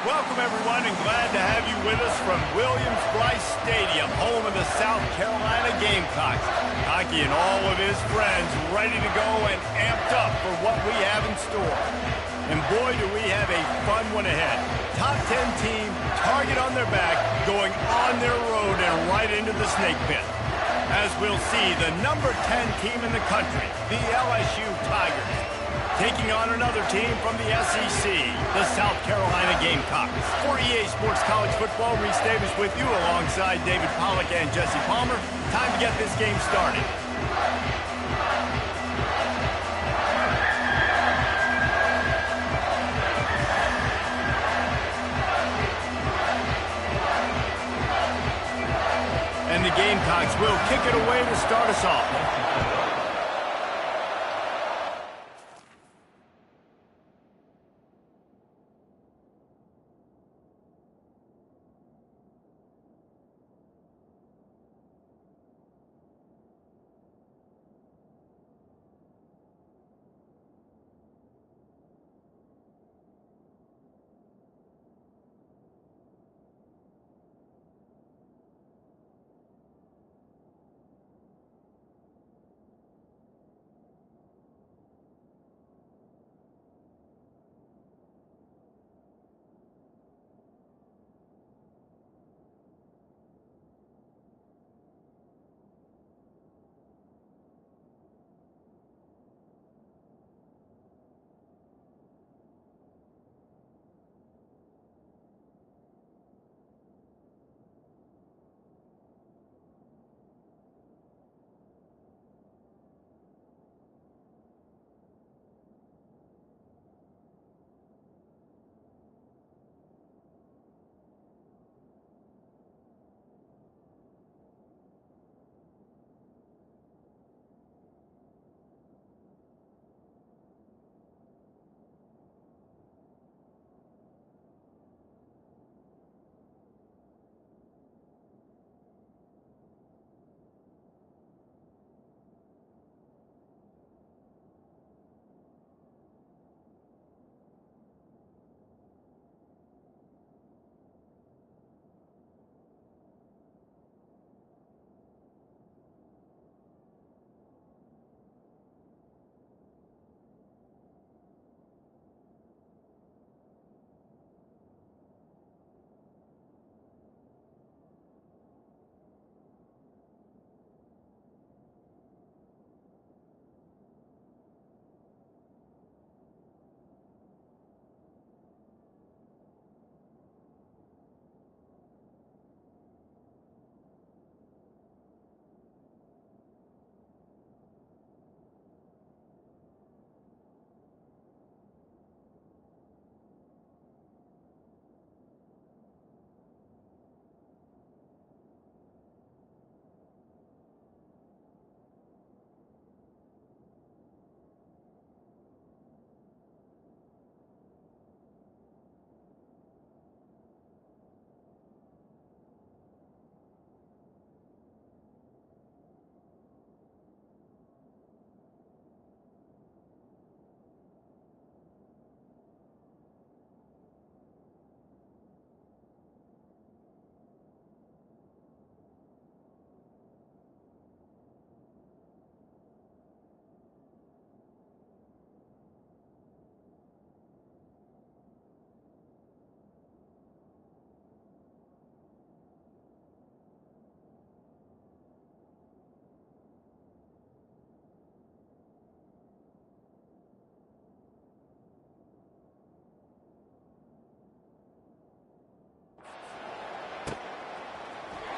Welcome, everyone, and glad to have you with us from Williams-Brice Stadium, home of the South Carolina Gamecocks. Hockey and all of his friends ready to go and amped up for what we have in store. And boy, do we have a fun one ahead. Top 10 team, target on their back, going on their road and right into the snake pit. As we'll see, the number 10 team in the country, the LSU Tigers, taking on another team from the SEC, the South Carolina Gamecocks. For EA Sports College Football, Reese Davis with you alongside David Pollack and Jesse Palmer. Time to get this game started. And the Gamecocks will kick it away to start us off.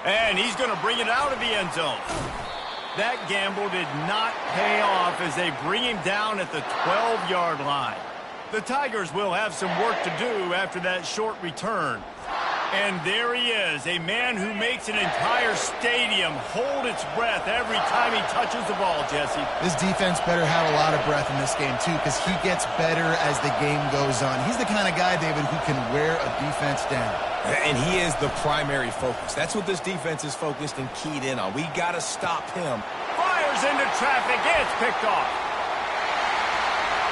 And he's going to bring it out of the end zone. That gamble did not pay off as they bring him down at the 12-yard line. The Tigers will have some work to do after that short return. And there he is, a man who makes an entire stadium hold its breath every time he touches the ball, Jesse. This defense better have a lot of breath in this game, too, because he gets better as the game goes on. He's the kind of guy, David, who can wear a defense down. And he is the primary focus. That's what this defense is focused and keyed in on. We got to stop him. Fires into traffic. It's picked off.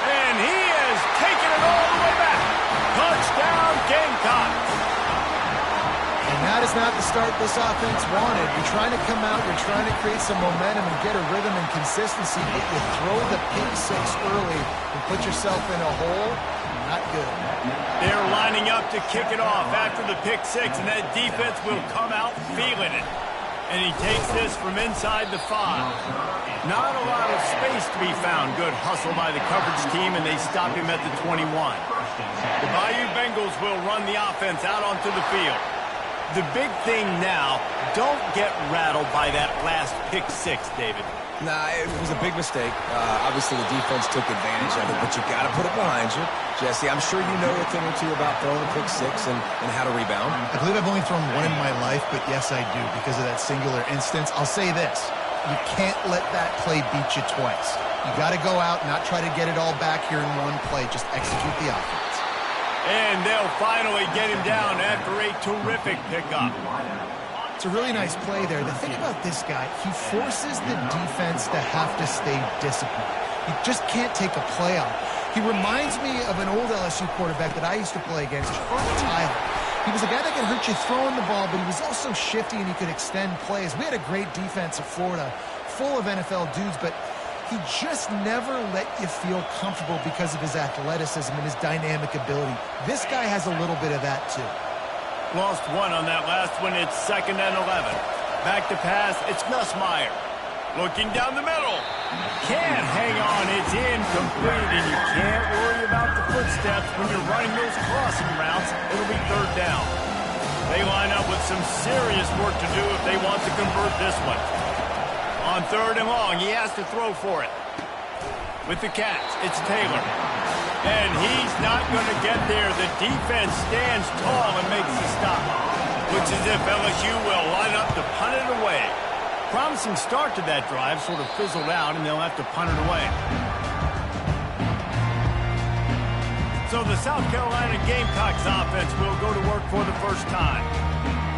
And he is taking it all the way back. Touchdown, Gamecocks. that is not the start this offense wanted. You're trying to come out, you're trying to create some momentum and get a rhythm and consistency, but you throw the pick six early and put yourself in a hole. Not good. They're lining up to kick it off after the pick six, and that defense will come out feeling it. And he takes this from inside the 5. Not a lot of space to be found. Good hustle by the coverage team, and they stop him at the 21. The Bayou Bengals will run the offense out onto the field. The big thing now, don't get rattled by that last pick six, David. Nah, it was a big mistake. Obviously, the defense took advantage of it, but you got to put it behind you. Jesse, I'm sure you know a thing or two about throwing a pick six and how to rebound. I believe I've only thrown one in my life, but yes, I do, because of that singular instance. I'll say this. You can't let that play beat you twice. You got to go out, not try to get it all back here in one play. Just execute the offense. And they'll finally get him down after a terrific pickup. It's a really nice play there. The thing about this guy, he forces the defense to have to stay disciplined. He just can't take a play off. He reminds me of an old LSU quarterback that I used to play against, Charlie Tyler. He was a guy that could hurt you throwing the ball, but he was also shifty and he could extend plays. We had a great defense at Florida, full of NFL dudes, but he just never let you feel comfortable because of his athleticism and his dynamic ability. This guy has a little bit of that too. Lost one on that last one. It's 2nd and 11. Back to pass. It's Nussmeier. Looking down the middle. Can't hang on. It's incomplete, and you can't worry about the footsteps when you're running those crossing routes. It'll be 3rd down. They line up with some serious work to do if they want to convert this one. On 3rd and long, he has to throw for it. With the catch, it's Taylor. And he's not going to get there. The defense stands tall and makes the stop. Looks as if LSU will line up to punt it away. Promising start to that drive, sort of fizzled out, and they'll have to punt it away. So the South Carolina Gamecocks offense will go to work for the first time.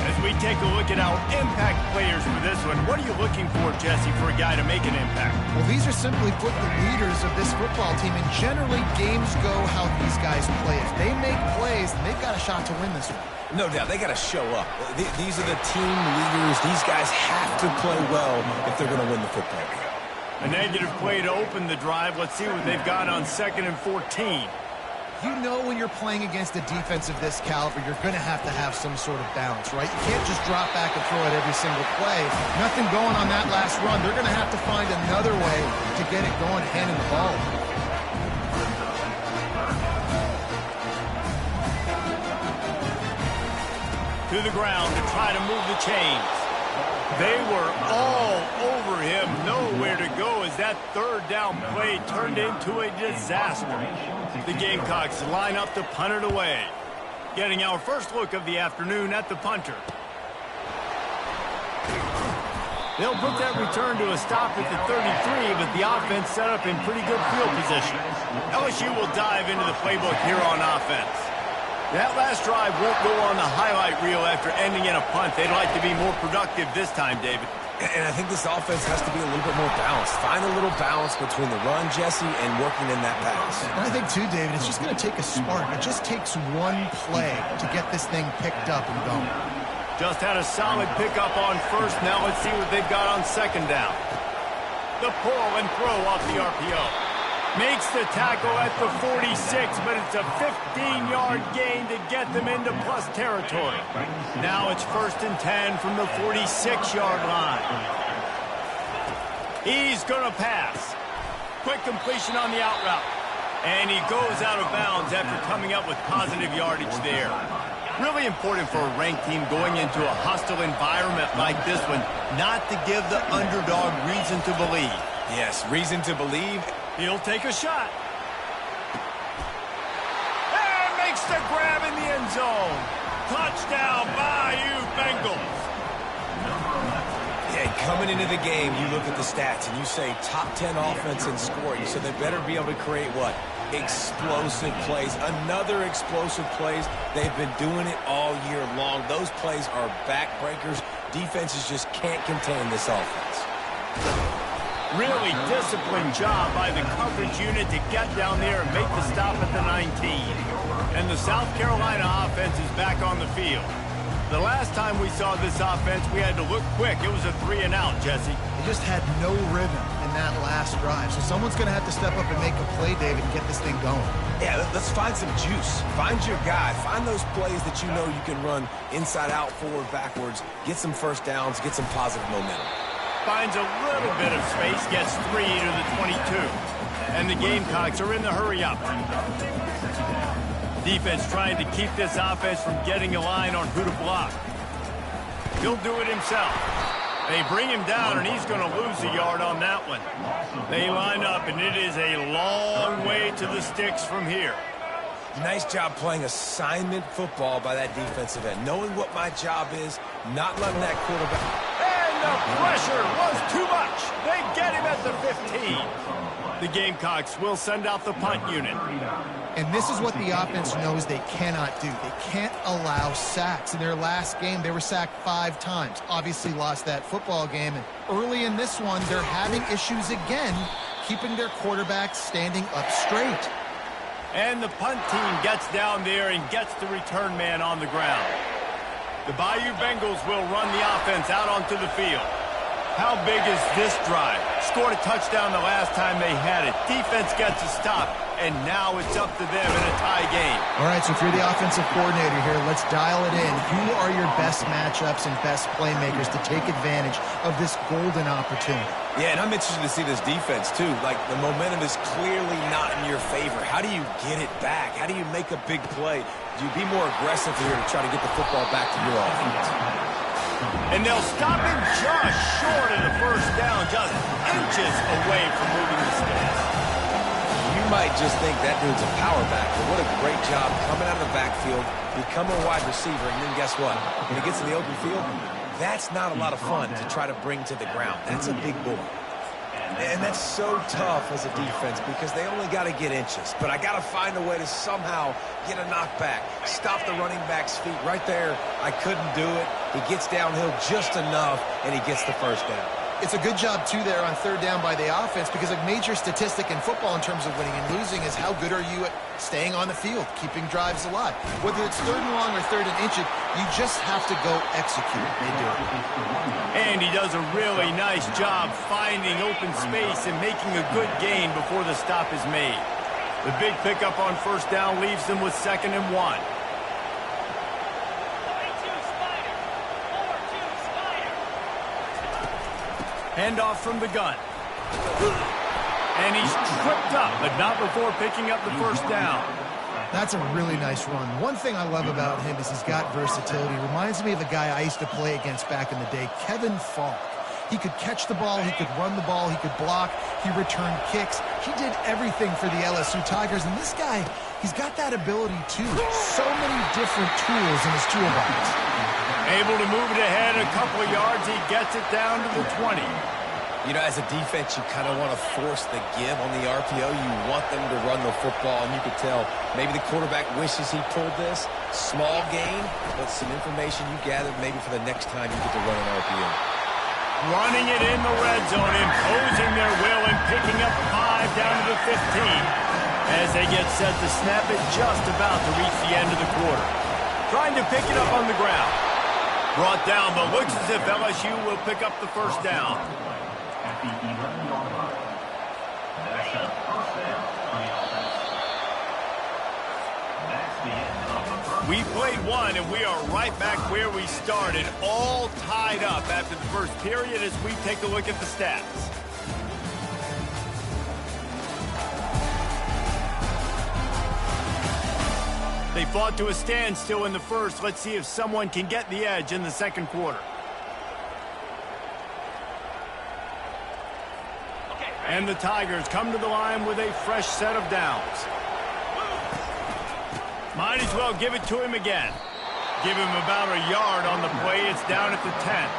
As we take a look at our impact players for this one, what are you looking for, Jesse, for a guy to make an impact? Well, these are simply put the leaders of this football team, and generally games go how these guys play. If they make plays, then they've got a shot to win this one. No doubt, they got to show up. These are the team leaders. These guys have to play well if they're going to win the football game. A negative play to open the drive. Let's see what they've got on 2nd and 14. You know when you're playing against a defense of this caliber, you're going to have some sort of balance, right? You can't just drop back and throw it every single play. Nothing going on that last run. They're going to have to find another way to get it going, handing the ball. To the ground to try to move the chains. They were all over him, nowhere to go as that 3rd down play turned into a disaster. The Gamecocks line up to punt it away. Getting our first look of the afternoon at the punter. They'll put that return to a stop at the 33, but the offense set up in pretty good field position. LSU will dive into the playbook here on offense. That last drive won't go on the highlight reel after ending in a punt. They'd like to be more productive this time, David. And I think this offense has to be a little bit more balanced. Find a little balance between the run, Jesse, and working in that pass. And I think, too, David, it's just going to take a spark. It just takes one play to get this thing picked up and going. Just had a solid pickup on 1st. Now let's see what they've got on 2nd down. The pull and throw off the RPO. Makes the tackle at the 46, but it's a 15-yard gain to get them into plus territory. Now it's 1st and 10 from the 46-yard line. He's going to pass. Quick completion on the out route. And he goes out of bounds after coming up with positive yardage there. Really important for a ranked team going into a hostile environment like this one, not to give the underdog reason to believe. Yes, reason to believe. He'll take a shot. And makes the grab in the end zone. Touchdown, Bayou Bengals. Yeah, coming into the game, you look at the stats and you say top 10 offense in scoring, so they better be able to create what? Explosive plays. Another explosive plays. They've been doing it all year long. Those plays are backbreakers. Defenses just can't contain this offense. Really disciplined job by the coverage unit to get down there and make the stop at the 19. And the South Carolina offense is back on the field. The last time we saw this offense, we had to look quick. It was a 3-and-out, Jesse. They just had no rhythm in that last drive. So someone's going to have to step up and make a play, David, and get this thing going. Yeah, let's find some juice. Find your guy. Find those plays that you know you can run inside out, forward, backwards. Get some first downs. Get some positive momentum. Finds a little bit of space. Gets 3 to the 22. And the Gamecocks are in the hurry-up. Defense trying to keep this offense from getting a line on who to block. He'll do it himself. They bring him down, and he's going to lose a yard on that one. They line up, and it is a long way to the sticks from here. Nice job playing assignment football by that defensive end. Knowing what my job is, not letting that quarterback... And the pressure was too much. They get him at the 15. The Gamecocks will send out the punt unit. And this is what the offense knows they cannot do. They can't allow sacks. In their last game, they were sacked 5 times. Obviously lost that football game. And early in this one, they're having issues again, keeping their quarterback standing up straight. And the punt team gets down there and gets the return man on the ground. The Bayou Bengals will run the offense out onto the field. How big is this drive? Scored a touchdown the last time they had it. Defense gets a stop, and now it's up to them in a tie game. All right, so if you're the offensive coordinator here, let's dial it in. Who are your best matchups and best playmakers to take advantage of this golden opportunity? Yeah, and I'm interested to see this defense, too. Like, the momentum is clearly not in your favor. How do you get it back? How do you make a big play? Do you be more aggressive here to try to get the football back to your offense? And they'll stop him just short of the first down, just inches away from moving the sticks. You might just think that dude's a power back, but what a great job coming out of the backfield, become a wide receiver, and then guess what? When he gets in the open field, that's not a lot of fun to try to bring to the ground. That's a big boy. And that's so tough as a defense because they only got to get inches. But I got to find a way to somehow get a knockback, stop the running back's feet right there. I couldn't do it. He gets downhill just enough, and he gets the first down. It's a good job, too, there on third down by the offense because a major statistic in football in terms of winning and losing is how good are you at staying on the field, keeping drives alive. Whether it's third and long or third and inches, you just have to go execute. They do it. And he does a really nice job finding open space and making a good gain before the stop is made. The big pickup on first down leaves them with 2nd and 1. Handoff from the gun. And he's tripped up, but not before picking up the first down. That's a really nice run. One thing I love about him is he's got versatility. Reminds me of a guy I used to play against back in the day, Kevin Falk. He could catch the ball, he could run the ball, he could block, he returned kicks. He did everything for the LSU Tigers, and this guy, he's got that ability too. So many different tools in his toolbox. Able to move it ahead a couple of yards, he gets it down to the 20. You know, as a defense, you kind of want to force the give on the RPO. You want them to run the football, and you could tell maybe the quarterback wishes he pulled this. Small gain, but some information you gathered maybe for the next time you get to run an RPO. Running it in the red zone, imposing their will and picking up 5 down to the 15. As they get set to snap it just about to reach the end of the quarter. Trying to pick it up on the ground. Brought down, but looks as if LSU will pick up the first down. We played one, and we are right back where we started, all tied up after the first period as we take a look at the stats. They fought to a standstill in the first. Let's see if someone can get the edge in the second quarter. And the Tigers come to the line with a fresh set of downs. Might as well give it to him again. Give him about a yard on the play. It's down at the 10.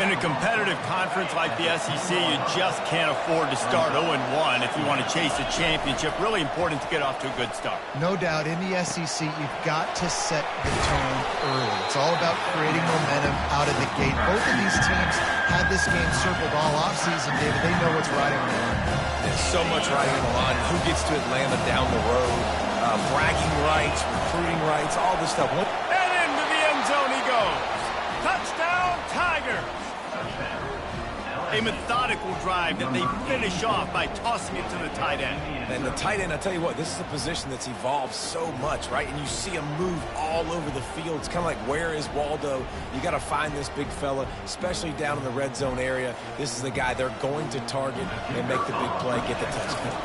In a competitive conference like the SEC, you just can't afford to start 0-1 if you want to chase a championship. Really important to get off to a good start. No doubt, in the SEC, you've got to set the tone early. It's all about creating momentum out of the gate. Both of these teams had this game circled all offseason, David. They know what's riding on the line. There's so much riding on the line. Who gets to Atlanta down the road? Bragging rights, recruiting rights, all this stuff. And into the end zone he goes. A methodical drive that they finish off by tossing it to the tight end. And the tight end, I tell you what, this is a position that's evolved so much, right? And you see him move all over the field. It's kind of like, where is Waldo? You got to find this big fella, especially down in the red zone area. This is the guy they're going to target and make the big play, get the touchdown.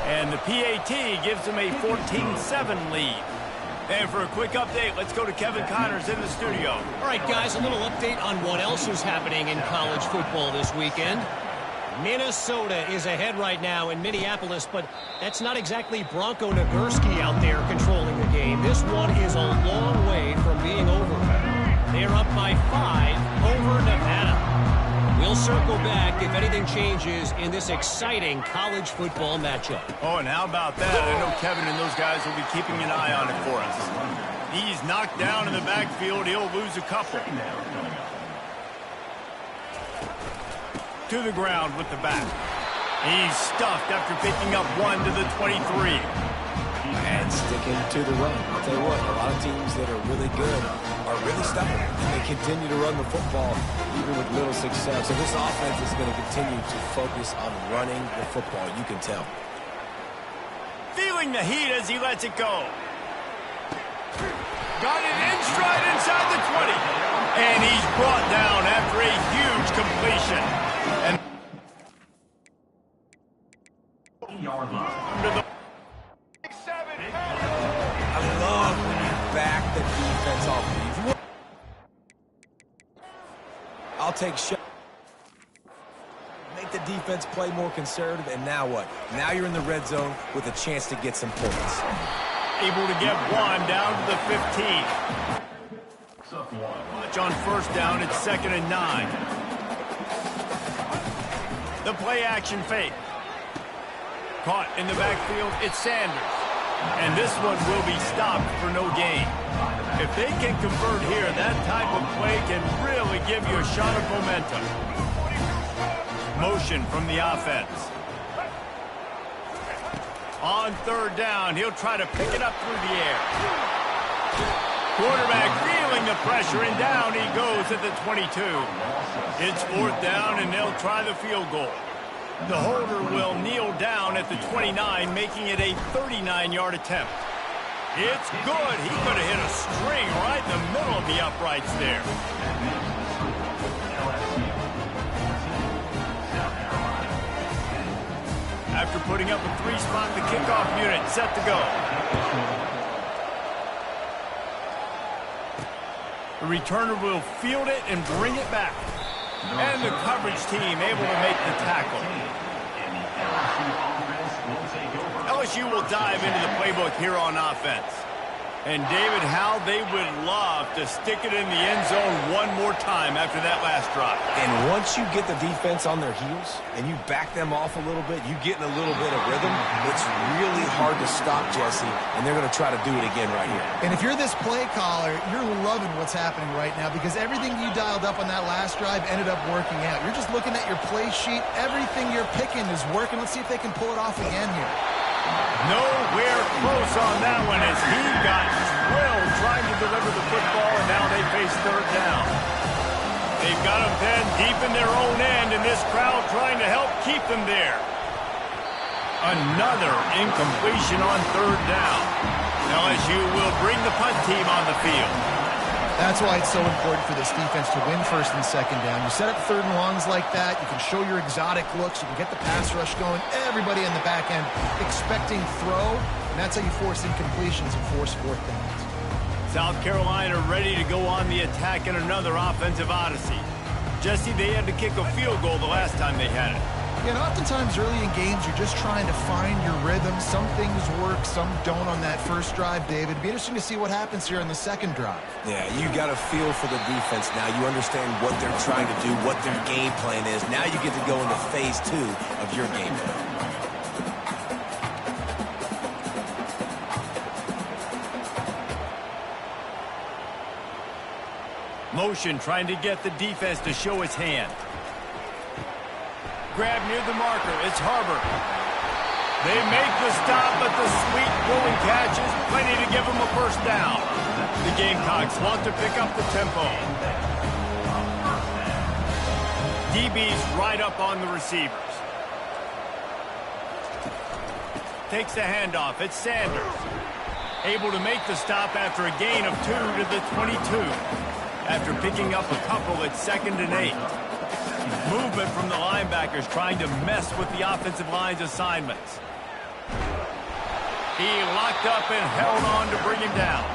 And the PAT gives them a 14-7 lead. And for a quick update, let's go to Kevin Connors in the studio. All right, guys, a little update on what else is happening in college football this weekend. Minnesota is ahead right now in Minneapolis, but that's not exactly Bronco Nagurski out there controlling the game. This one is a long way from being over. They're up by 5 over Nevada. We'll circle back if anything changes in this exciting college football matchup. Oh, and how about that? I know Kevin and those guys will be keeping an eye on it for us. He's knocked down in the backfield. He'll lose a couple. To the ground with the back. He's stuffed after picking up 1 to the 23. And sticking to the run. I'll tell you what, a lot of teams that are really good are really stubborn. And they continue to run the football even with little success. So this offense is going to continue to focus on running the football. You can tell. Feeling the heat as he lets it go. Got it in stride inside the 20. And he's brought down after a huge completion. And I love when you back the defense off. I'll take shot. Make the defense play more conservative, and now what? Now you're in the red zone with a chance to get some points. Able to get 1 down to the 15. Watch on first down, it's 2nd and 9. The play action fake. Caught in the backfield, it's Sanders. And this one will be stopped for no gain. If they can convert here, that type of play can really give you a shot of momentum. Motion from the offense. On 3rd down, he'll try to pick it up through the air. Quarterback feeling the pressure, and down he goes at the 22. It's 4th down, and they'll try the field goal. The holder will kneel down at the 29, making it a 39-yard attempt. It's good. He could have hit a string right in the middle of the uprights there. After putting up a 3-spot, the kickoff unit set to go. The returner will field it and bring it back. And the coverage team able to make the tackle. LSU will dive into the playbook here on offense. And David, how they would love to stick it in the end zone one more time after that last drive. And once you get the defense on their heels and you back them off a little bit, you get in a little bit of rhythm, it's really hard to stop, Jesse, and they're going to try to do it again right here. And if you're this play caller, you're loving what's happening right now because everything you dialed up on that last drive ended up working out. You're just looking at your play sheet. Everything you're picking is working. Let's see if they can pull it off again here. Nowhere close on that one as he got drilled trying to deliver the football, and now they face 3rd down. They've got them pinned deep in their own end, and this crowd trying to help keep them there. Another incompletion on 3rd down. LSU will bring the punt team on the field. That's why it's so important for this defense to win 1st and 2nd down. You set up 3rd and longs like that. You can show your exotic looks. You can get the pass rush going. Everybody in the back end expecting throw. And that's how you force incompletions and force 4th downs. South Carolina ready to go on the attack in another offensive odyssey. Jesse, they had to kick a field goal the last time they had it. Yeah, and oftentimes early in games, you're just trying to find your rhythm. Some things work, some don't on that first drive, David. It'd be interesting to see what happens here on the 2nd drive. Yeah, you got a feel for the defense now. You understand what they're trying to do, what their game plan is. Now you get to go into phase 2 of your game plan. Motion trying to get the defense to show its hand. Grab near the marker. It's Harbor. They make the stop, but the sweet throwing catch is plenty to give them a 1st down. The Gamecocks want to pick up the tempo. DB's right up on the receivers. Takes the handoff. It's Sanders. Able to make the stop after a gain of 2 to the 22. After picking up a couple at 2nd and 8. Movement from the linebackers trying to mess with the offensive line's assignments. He locked up and held on to bring him down.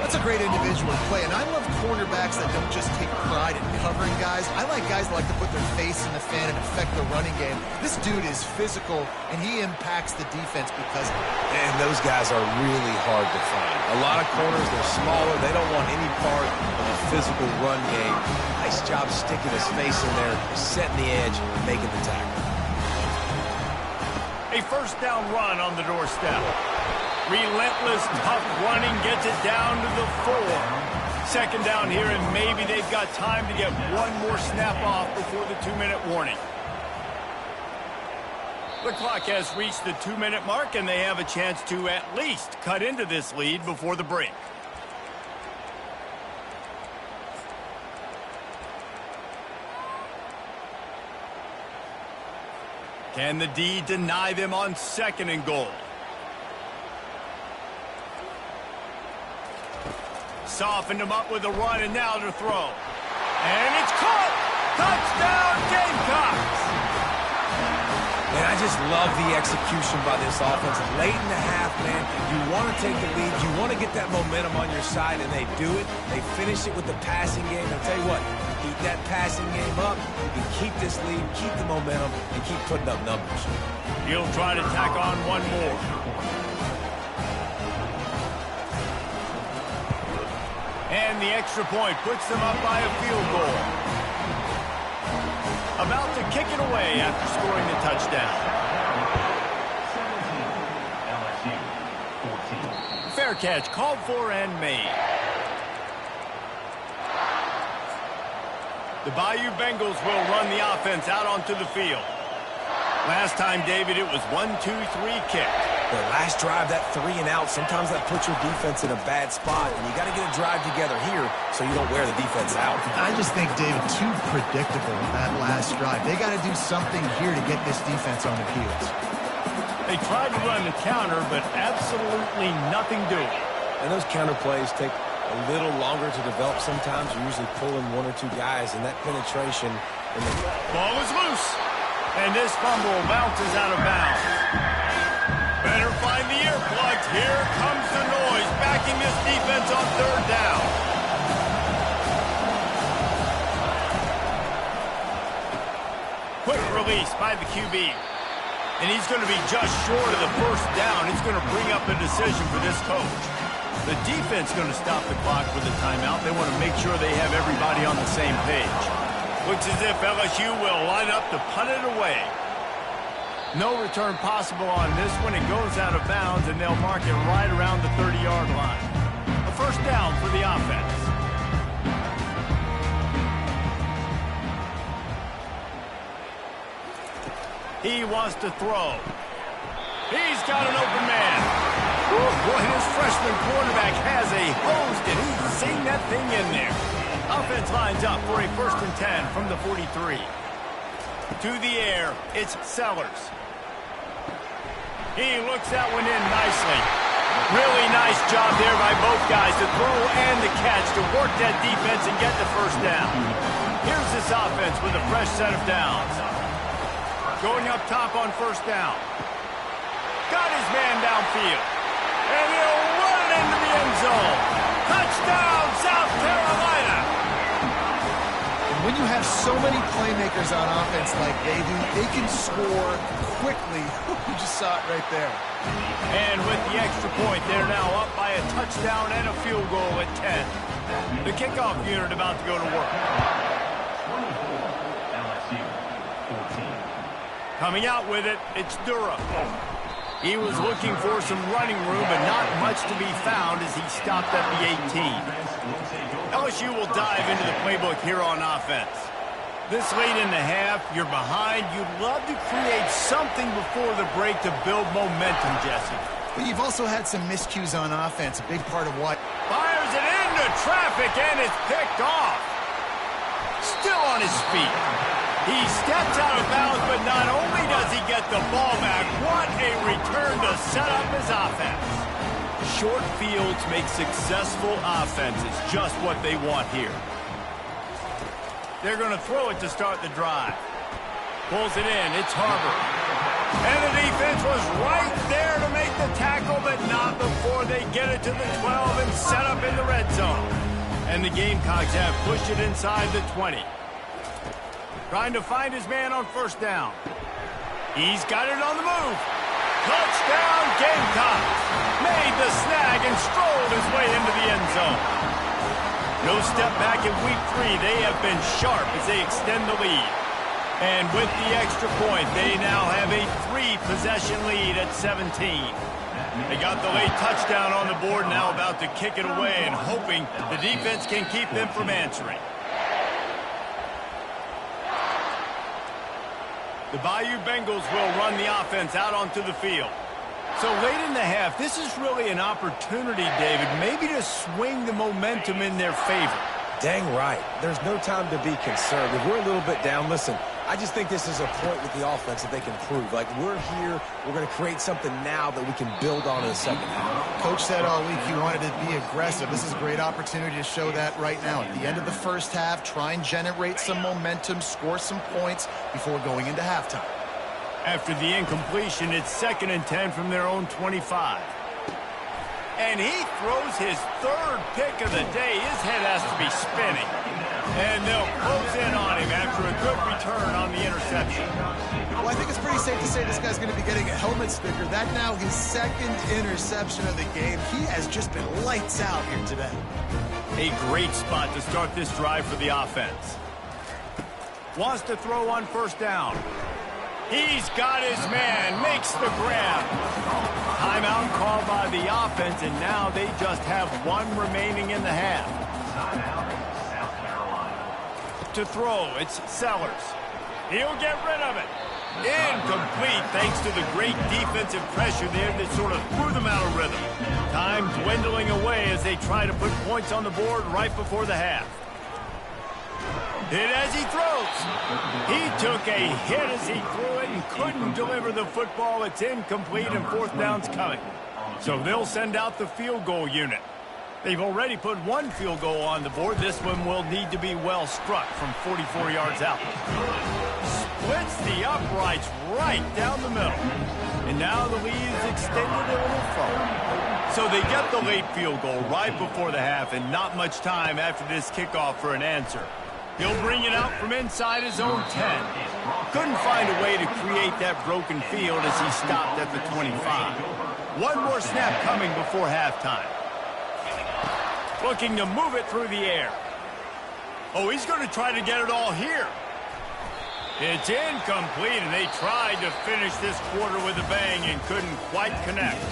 That's a great individual play, and I love cornerbacks that don't just take pride in covering guys. I like guys that like to put their face in the fan and affect the running game. This dude is physical, and he impacts the defense because of it. And those guys are really hard to find. A lot of corners, they're smaller. They don't want any part of a physical run game. Nice job sticking his face in there, setting the edge, making the tackle. A first down run on the doorstep. Relentless, tough running gets it down to the 4. 2nd down here, and maybe they've got time to get one more snap off before the 2-minute warning. The clock has reached the 2-minute mark, and they have a chance to at least cut into this lead before the break. Can the D deny them on 2nd and goal? Softened him up with a run, and now to throw. And it's caught! Touchdown, Gamecocks! And I just love the execution by this offense. Late in the half, man, you want to take the lead. You want to get that momentum on your side, and they do it. They finish it with the passing game. I'll tell you what, keep that passing game up. You can keep this lead, keep the momentum, and keep putting up numbers. He'll try to tack on one more. And the extra point puts them up by a field goal. About to kick it away after scoring the touchdown. 17, LSU, 14. Fair catch called for and made. The Bayou Bengals will run the offense out onto the field. Last time, David, it was 1-2-3 kick. The last drive, that 3 and out, sometimes that puts your defense in a bad spot, and you got to get a drive together here so you don't wear the defense out. I just think, David, too predictable that last drive. They got to do something here to get this defense on their heels. They tried to run the counter, but absolutely nothing doing. And those counter plays take a little longer to develop sometimes. You're usually pulling 1 or 2 guys, and that penetration. Ball is loose, and this fumble bounces out of bounds. Better find the earplugs. Here comes the noise, backing this defense on 3rd down. Quick release by the QB. And he's going to be just short of the 1st down. It's going to bring up a decision for this coach. The defense is going to stop the clock with a timeout. They want to make sure they have everybody on the same page. Looks as if LSU will line up to punt it away. No return possible on this one. It goes out of bounds, and they'll mark it right around the 30-yard line. A 1st down for the offense. He wants to throw. He's got an open man. Ooh, boy, his freshman quarterback has a host, and he's seen that thing in there. Offense lines up for a 1st and 10 from the 43. To the air, it's Sellers. He looks that one in nicely. Really nice job there by both guys to throw and the catch to work that defense and get the 1st down. Here's this offense with a fresh set of downs. Going up top on 1st down. Got his man downfield. And he'll run it into the end zone. Touchdown, South Carolina! When you have so many playmakers on offense like they do, they can score quickly. You just saw it right there. And with the extra point, they're now up by a touchdown and a field goal at 10. The kickoff unit about to go to work. Coming out with it, it's Durham. He was looking for some running room, but not much to be found as he stopped at the 18. LSU will dive into the playbook here on offense. This late in the half, you're behind. You'd love to create something before the break to build momentum, Jesse. But you've also had some miscues on offense, a big part of what... Fires it into traffic, and it's picked off. Still on his feet. He steps out of bounds, but not only does he get the ball back, what a return to set up his offense. Short fields make successful offenses just what they want here. They're going to throw it to start the drive. Pulls it in. It's Harbor. And the defense was right there to make the tackle, but not before they get it to the 12 and set up in the red zone. And the Gamecocks have pushed it inside the 20. Trying to find his man on first down. He's got it on the move. Touchdown, Gamecocks. Made the snag and strolled his way into the end zone. No step back in week 3. They have been sharp as they extend the lead. And with the extra point, they now have a 3-possession lead at 17. They got the late touchdown on the board, now about to kick it away and hoping the defense can keep them from answering. The Bayou Bengals will run the offense out onto the field. So late in the half, this is really an opportunity, David, maybe to swing the momentum in their favor. Dang right. There's no time to be concerned. If we're a little bit down, listen, I just think this is a point with the offense that they can prove. Like, we're here, we're going to create something now that we can build on in the second half. Coach said all week he wanted to be aggressive. This is a great opportunity to show that right now. At the end of the first half, try and generate some momentum, score some points before going into halftime. After the incompletion, it's 2nd and 10 from their own 25. And he throws his 3rd pick of the day. His head has to be spinning. And they'll close in on him after a good return on the interception. Well, I think it's pretty safe to say this guy's going to be getting a helmet sticker. That now his 2nd interception of the game. He has just been lights out here today. A great spot to start this drive for the offense. Wants to throw on first down. He's got his man, makes the grab. Timeout called by the offense, and now they just have 1 remaining in the half. To throw, it's Sellers. He'll get rid of it. Incomplete thanks to the great defensive pressure there that sort of threw them out of rhythm. Time dwindling away as they try to put points on the board right before the half. Hit as he throws. He took a hit as he threw it and couldn't deliver the football. It's incomplete and 4th down's coming. So they'll send out the field goal unit. They've already put 1 field goal on the board. This one will need to be well struck from 44 yards out. Splits the uprights right down the middle. And now the lead is extended a little further. So they get the late field goal right before the half and not much time after this kickoff for an answer. He'll bring it out from inside his own 10. Couldn't find a way to create that broken field as he stopped at the 25. 1 more snap coming before halftime. Looking to move it through the air. Oh, he's going to try to get it all here. It's incomplete, and they tried to finish this quarter with a bang and couldn't quite connect.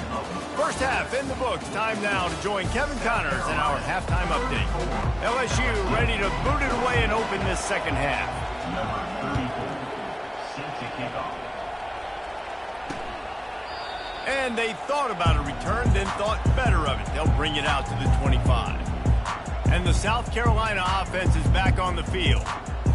First half in the books. Time now to join Kevin Connors in our halftime update. LSU ready to boot it away and open this second half. And they thought about a return, then thought better of it. They'll bring it out to the 25. And the South Carolina offense is back on the field.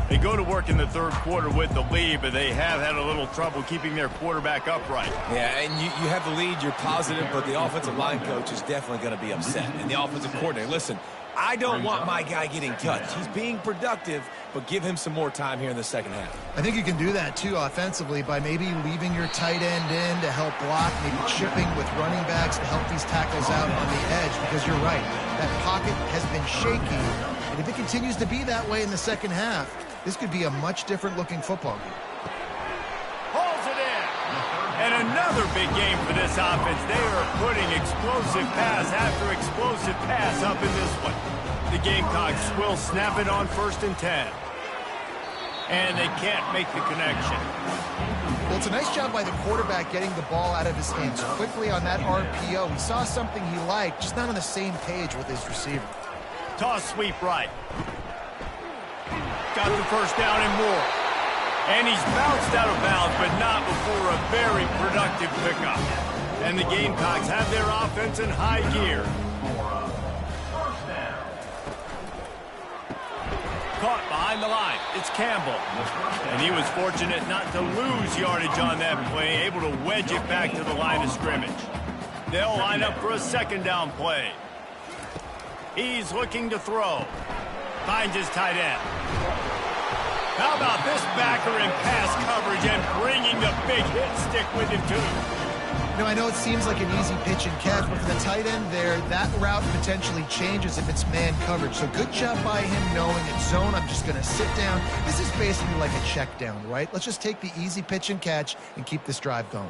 They go to work in the 3rd quarter with the lead, but they have had a little trouble keeping their quarterback upright. Yeah, and you have the lead, you're positive, but the offensive line coach is definitely going to be upset. And the offensive coordinator, listen, I don't want my guy getting touched. He's being productive, but give him some more time here in the second half. I think you can do that, too, offensively, by maybe leaving your tight end in to help block, maybe chipping with running backs to help these tackles out on the edge, because you're right. That pocket has been shaky, and if it continues to be that way in the second half, this could be a much different-looking football game. Pulls it in. And another big game for this offense. They are putting explosive pass after explosive pass up in this one. The Gamecocks will snap it on 1st and 10. And they can't make the connection. Well, it's a nice job by the quarterback getting the ball out of his hands quickly on that RPO. He saw something he liked, just not on the same page with his receiver. Toss sweep right. Got the first down and more. And he's bounced out of bounds, but not before a very productive pickup. And the Gamecocks have their offense in high gear. Caught behind behind the line. It's Campbell. And he was fortunate not to lose yardage on that play, able to wedge it back to the line of scrimmage. They'll line up for a second down play. He's looking to throw. Finds his tight end. How about this backer in pass coverage and bringing the big hit stick with him, too? You know, I know it seems like an easy pitch and catch, but for the tight end there, that route potentially changes if it's man coverage. So good job by him knowing it's zone. I'm just going to sit down. This is basically like a check down, right? Let's just take the easy pitch and catch and keep this drive going.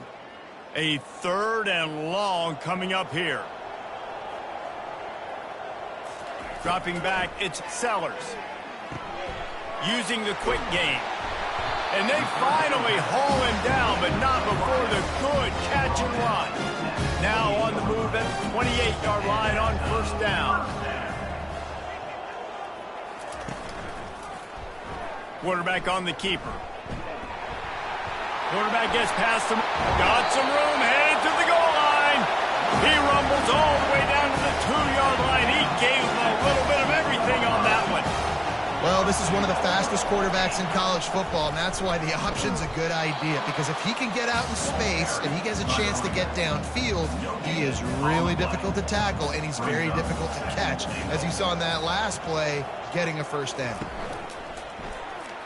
A 3rd and long coming up here. Dropping back, it's Sellers. Using the quick game. And they finally haul him down, but not before the good catch and run. Now on the move at the 28-yard line on 1st down. Quarterback on the keeper. Quarterback gets past him. Got some room, headed to the goal line. He rumbles all the way down to the 2-yard line. He gave him a little bit of everything on that one. Well, this is one of the fastest quarterbacks in college football, and that's why the option's a good idea. Because if he can get out in space and he has a chance to get downfield, he is really difficult to tackle, and he's very difficult to catch. As you saw in that last play, getting a 1st down.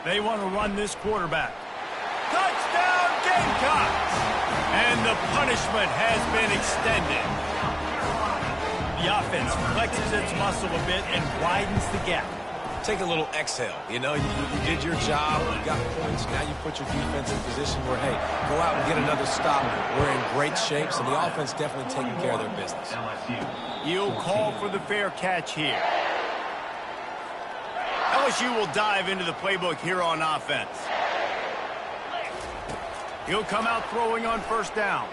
They want to run this quarterback. Touchdown, Gamecocks! And the punishment has been extended. The offense flexes its muscle a bit and widens the gap. Take a little exhale. You know, you did your job. You got points. Now you put your defense in a position where, hey, go out and get another stop. We're in great shape, so the offense definitely taking care of their business. You'll call for the fair catch here. LSU will dive into the playbook here on offense. He'll come out throwing on 1st down.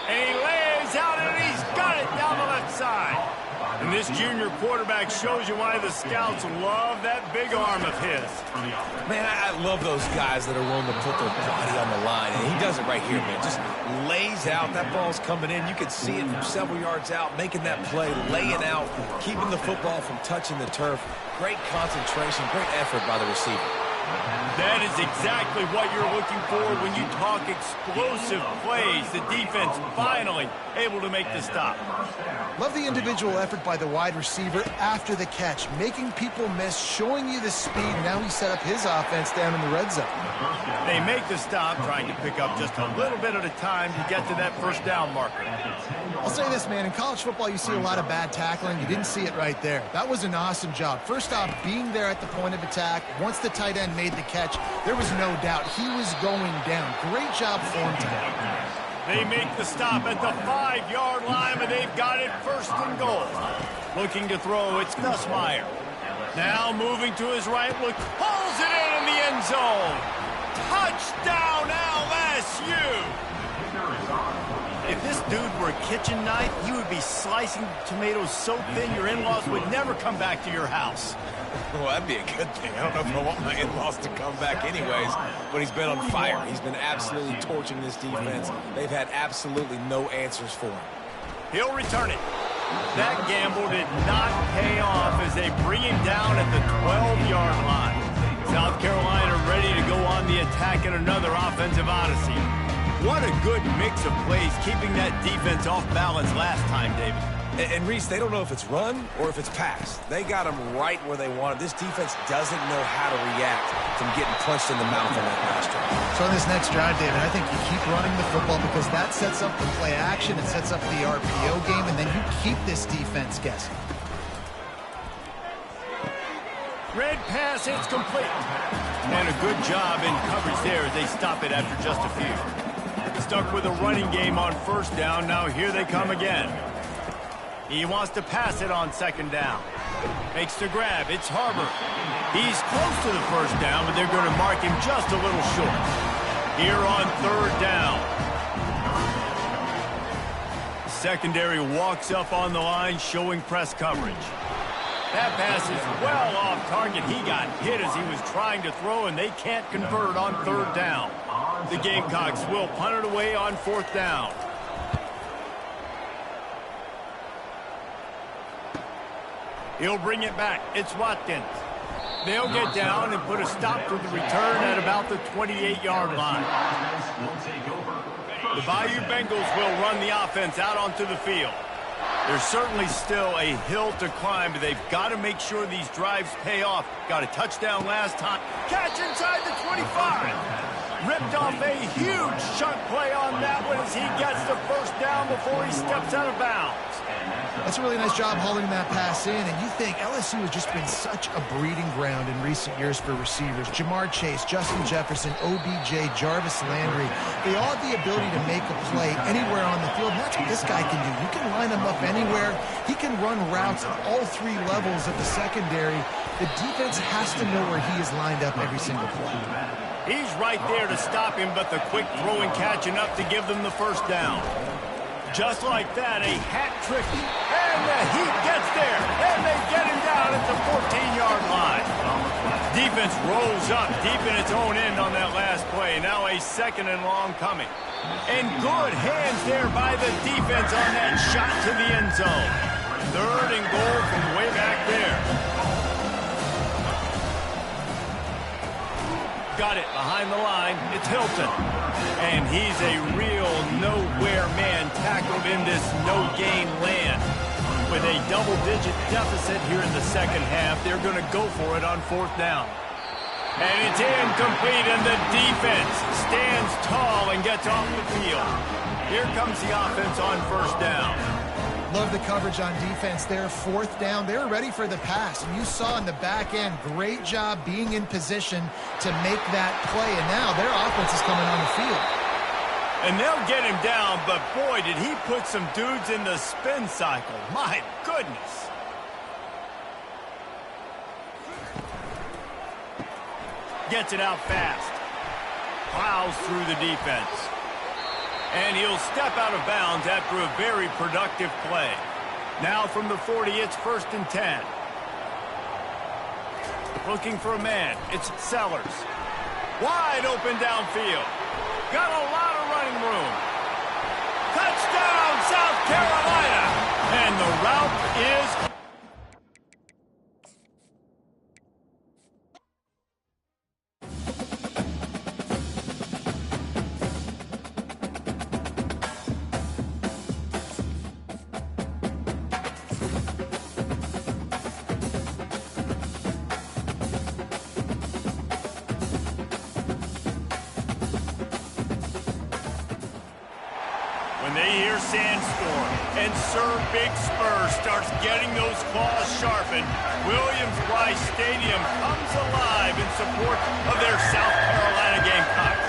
And he lays out, and he's got it down the left side. And this junior quarterback shows you why the scouts love that big arm of his. Man, I love those guys that are willing to put their body on the line. And he does it right here, man. Just lays out. That ball's coming in. You can see it from several yards out, making that play, laying out, keeping the football from touching the turf. Great concentration, great effort by the receiver. That is exactly what you're looking for when you talk explosive plays. The defense finally able to make the stop. Love the individual effort by the wide receiver after the catch, making people miss, showing you the speed. Now he set up his offense down in the red zone. They make the stop, trying to pick up just a little bit at a time to get to that 1st down marker. I'll say this, man. In college football, you see a lot of bad tackling. You didn't see it right there. That was an awesome job. First off, being there at the point of attack. Once the tight end made the catch, there was no doubt he was going down. Great job for him tonight. They make the stop at the 5-yard line, and they've got it 1st and goal. Looking to throw, it's Nussmeier. Now moving to his right, pulls it in the end zone. Touchdown, LSU! If this dude were a kitchen knife, you would be slicing tomatoes so thin your in-laws would never come back to your house. Well, that'd be a good thing. I don't know if I want my in-laws to come back anyways, but he's been on fire. He's been absolutely torching this defense. They've had absolutely no answers for him. He'll return it. That gamble did not pay off as they bring him down at the 12-yard line. South Carolina ready to go on the attack in another offensive odyssey. What a good mix of plays, keeping that defense off balance last time, David. And Reese, they don't know if it's run or if it's pass. They got them right where they want it. This defense doesn't know how to react from getting punched in the mouth on that last drive. So in this next drive, David, I think you keep running the football because that sets up the play action, it sets up the RPO game, and then you keep this defense guessing. Red pass, it's complete. And a good job in coverage there as they stop it after just a few. Stuck with a running game on 1st down. Now here they come again. He wants to pass it on 2nd down. Makes the grab. It's Harbor. He's close to the 1st down, but they're going to mark him just a little short. Here on 3rd down. Secondary walks up on the line, showing press coverage. That pass is well off target. He got hit as he was trying to throw, and they can't convert on 3rd down. The Gamecocks will punt it away on 4th down. He'll bring it back. It's Watkins. They'll get down and put a stop to the return at about the 28-yard line. The Bayou Bengals will run the offense out onto the field. There's certainly still a hill to climb, but they've got to make sure these drives pay off. Got a touchdown last time. Catch inside the 25. Ripped off a huge chunk play on that one as he gets the first down before he steps out of bounds. That's a really nice job hauling that pass in, and you think LSU has just been such a breeding ground in recent years for receivers. Jamar Chase, Justin Jefferson, OBJ, Jarvis Landry, they all have the ability to make a play anywhere on the field, and that's what this guy can do. You can line him up anywhere. He can run routes at all three levels of the secondary. The defense has to know where he is lined up every single play. He's right there to stop him, but the quick throw and catch enough to give them the first down. Just like that, a hat trick, and the Heat gets there, and they get him down at the 14-yard line. Defense rolls up deep in its own end on that last play. Now a second and long coming. And good hands there by the defense on that shot to the end zone. Third and goal from way back there. Got it behind the line. It's Hilton. And he's a real nowhere man tackled in this no-gain land. With a double-digit deficit here in the second half, they're going to go for it on fourth down. And it's incomplete, and the defense stands tall and gets off the field. Here comes the offense on first down. Love the coverage on defense there. Fourth down, they're ready for the pass. And you saw in the back end, great job being in position to make that play. And now their offense is coming on the field. And they'll get him down, but boy, did he put some dudes in the spin cycle. My goodness. Gets it out fast. Plows through the defense. And he'll step out of bounds after a very productive play. Now from the 40, it's first and 10. Looking for a man. It's Sellers. Wide open downfield. Got a lot of running room. Touchdown, South Carolina. And the route is... When they hear Sandstorm and Sir Big Spur starts getting those claws sharpened, Williams-Brice Stadium comes alive in support of their South Carolina Gamecocks.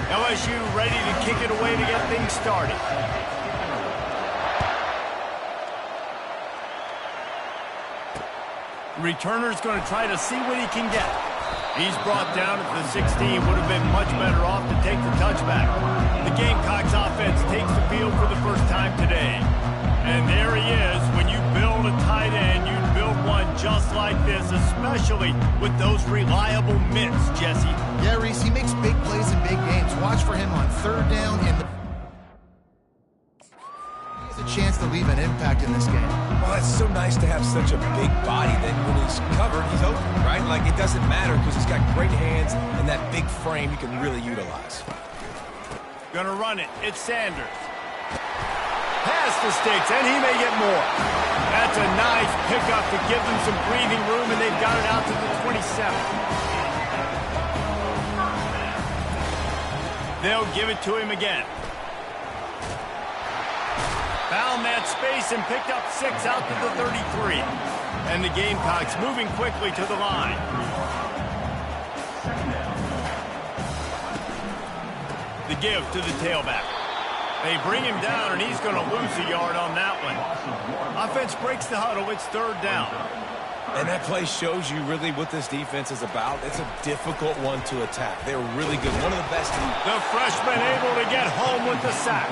LSU ready to kick it away to get things started. Returner's going to try to see what he can get. He's brought down at the 16. Would have been much better off to take the touchback. The Gamecocks offense takes the field for the first time today. And there he is. When you build a tight end, you build one just like this, especially with those reliable mitts, Jesse. Yeah, Reese, he makes big plays in big games. Watch for him on third down. He has a chance to leave an impact in this game. Well, it's so nice to have such a big body that when he's covered, he's open, right? Like, it doesn't matter because he's got great hands and that big frame you can really utilize. Gonna run it. It's Sanders. Pass the sticks, and he may get more. That's a nice pickup to give them some breathing room, and they've got it out to the 27. They'll give it to him again. Found that space and picked up 6 out to the 33. And the Gamecocks moving quickly to the line. The give to the tailback. They bring him down, and he's going to lose a yard on that one. Offense breaks the huddle. It's third down. And that play shows you really what this defense is about. It's a difficult one to attack. They're really good. One of the best teams. The freshman able to get home with the sack.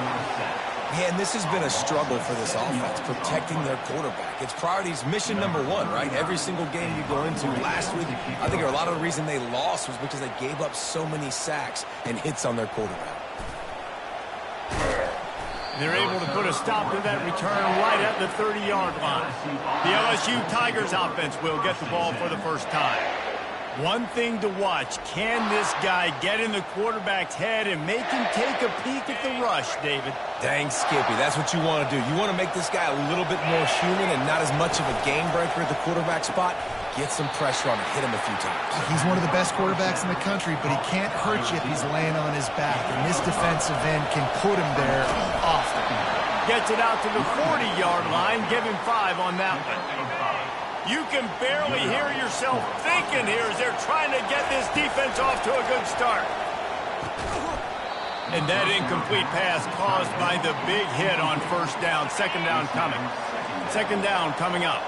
Yeah, and this has been a struggle for this offense, protecting their quarterback. It's priorities, mission number one, right? Every single game you go into. Last week, I think a lot of the reason they lost was because they gave up so many sacks and hits on their quarterback. They're able to put a stop to that return right at the 30-yard line. The LSU Tigers offense will get the ball for the first time. One thing to watch, can this guy get in the quarterback's head and make him take a peek at the rush, David? Dang, Skippy, that's what you want to do. You want to make this guy a little bit more human and not as much of a game breaker at the quarterback spot. Get some pressure on him, hit him a few times. He's one of the best quarterbacks in the country, but he can't hurt you if he's laying on his back. And this defensive end can put him there often. Gets it out to the 40-yard line. Give him 5 on that one. You can barely hear yourself thinking here as they're trying to get this defense off to a good start. And that incomplete pass caused by the big hit on first down. Second down coming. Second down coming up.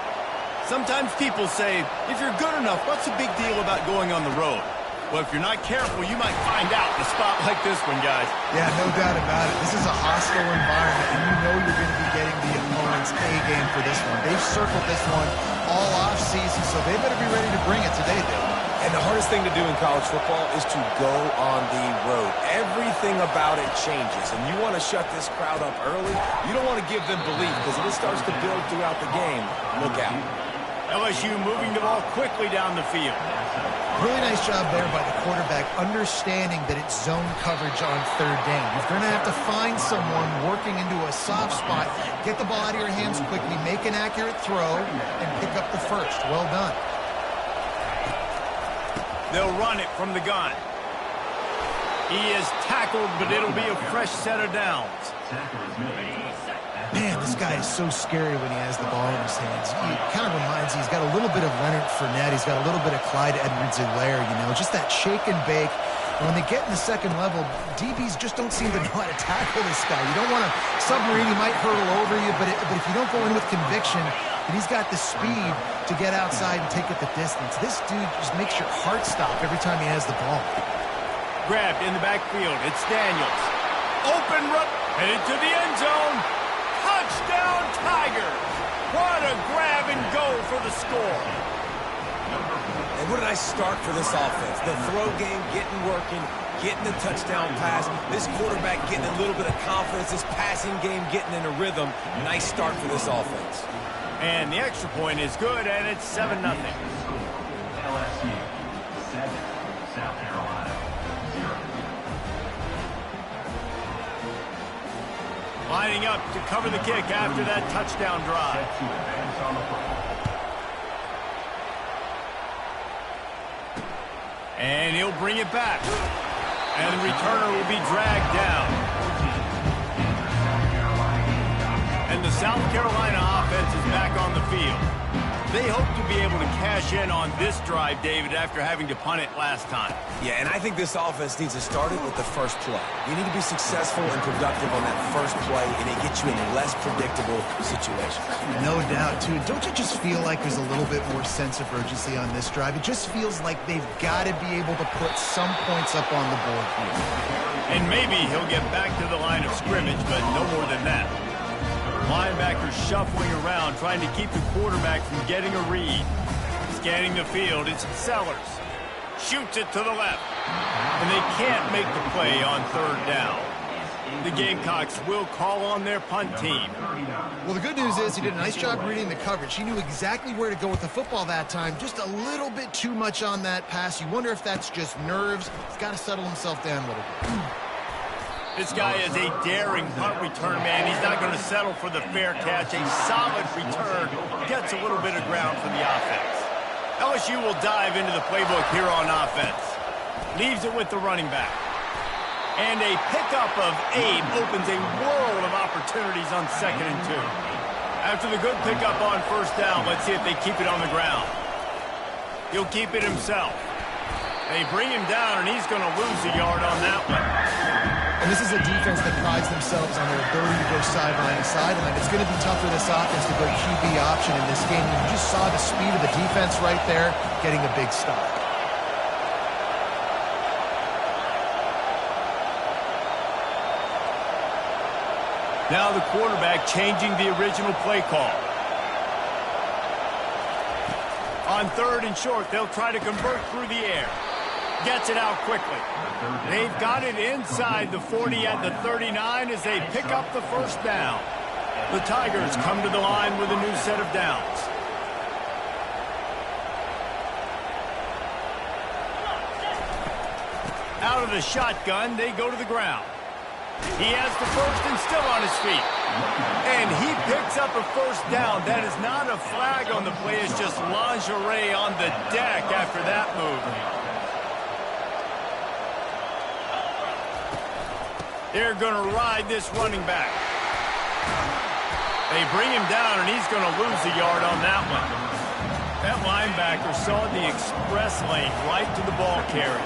Sometimes people say, if you're good enough, what's the big deal about going on the road? Well, if you're not careful, you might find out in a spot like this one, guys. Yeah, no doubt about it. This is a hostile environment, and you know you're going to be getting the opponent's A-game for this one. They've circled this one all off-season, so they better be ready to bring it today, Dave. And the hardest thing to do in college football is to go on the road. Everything about it changes, and you want to shut this crowd up early. You don't want to give them belief, because if it starts to build throughout the game, look out. LSU moving the ball quickly down the field. Really nice job there by the quarterback, understanding that it's zone coverage on third down. You're going to have to find someone working into a soft spot, get the ball out of your hands quickly, make an accurate throw, and pick up the first. Well done. They'll run it from the gun. He is tackled, but it'll be a fresh set of downs. Man, this guy is so scary when he has the ball in his hands. He kind of reminds me, he's got a little bit of Leonard Fournette. He's got a little bit of Clyde Edwards-Helaire, you know, just that shake and bake. And when they get in the second level, DBs just don't seem to know how to tackle this guy. You don't want to submarine, he might hurtle over you, but if you don't go in with conviction, and he's got the speed to get outside and take it the distance. This dude just makes your heart stop every time he has the ball. Grabbed in the backfield. It's Daniels. Open run. Headed to the end zone. Touchdown, Tigers. What a grab and go for the score. And what a nice start for this offense. The throw game getting working, getting the touchdown pass. This quarterback getting a little bit of confidence. This passing game getting in a rhythm. Nice start for this offense. And the extra point is good, and it's 7-0. LSU 7, South Carolina 0. Lining up to cover the kick after that touchdown drive. And he'll bring it back. And the returner will be dragged down. And the South Carolina offense is back on the field. They hope to be able to cash in on this drive, David, after having to punt it last time. Yeah, and I think this offense needs to start it with the first play. You need to be successful and productive on that first play, and it gets you in less predictable situations. No doubt, too. Don't you just feel like there's a little bit more sense of urgency on this drive? It just feels like they've got to be able to put some points up on the board here. And maybe he'll get back to the line of scrimmage, but no more than that. Linebackers shuffling around, trying to keep the quarterback from getting a read. Scanning the field, it's Sellers. Shoots it to the left. And they can't make the play on third down. The Gamecocks will call on their punt team. Well, the good news is he did a nice job reading the coverage. He knew exactly where to go with the football that time. Just a little bit too much on that pass. You wonder if that's just nerves. He's got to settle himself down a little bit. This guy is a daring punt return man. He's not going to settle for the fair catch. A solid return gets a little bit of ground for the offense. LSU will dive into the playbook here on offense. Leaves it with the running back. And a pickup of 8 opens a world of opportunities on 2nd and 2. After the good pickup on first down, let's see if they keep it on the ground. He'll keep it himself. They bring him down, and he's going to lose a yard on that one. And this is a defense that prides themselves on their ability to go sideline to sideline. It's going to be tough for this offense to go QB option in this game. You just saw the speed of the defense right there, getting a big stop. Now the quarterback changing the original play call. On 3rd and short, they'll try to convert through the air. Gets it out quickly. They've got it inside the 40 at the 39 as they pick up the first down. The Tigers come to the line with a new set of downs. Out of the shotgun, they go to the ground. He has the first and still on his feet. And he picks up a first down. That is not a flag on the play. It's just lingerie on the deck after that move. They're going to ride this running back. They bring him down, and he's going to lose a yard on that one. That linebacker saw the express lane right to the ball carrier.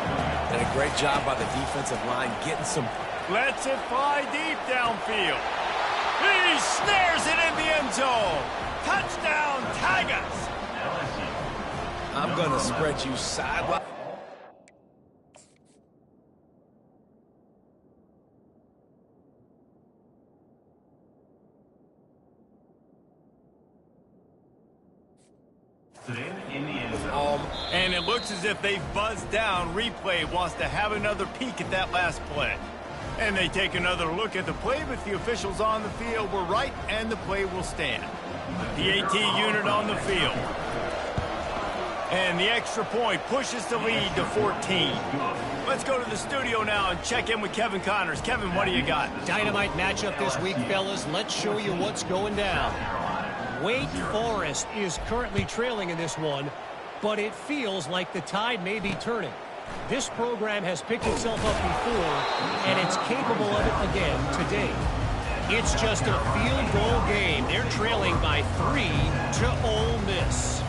And a great job by the defensive line getting some... Lets it fly deep downfield. He snares it in the end zone. Touchdown, Tigers. I'm going to spread you sideline. And it looks as if they've buzzed down. Replay wants to have another peek at that last play. And they take another look at the play, but the officials on the field were right, and the play will stand. The AT unit on the field. And the extra point pushes the lead to 14. Let's go to the studio now and check in with Kevin Connors. Kevin, what do you got? Dynamite matchup this week, fellas. Let's show you what's going down. Wake Forest is currently trailing in this one, but it feels like the tide may be turning. This program has picked itself up before, and it's capable of it again today. It's just a field goal game. They're trailing by 3 to Ole Miss.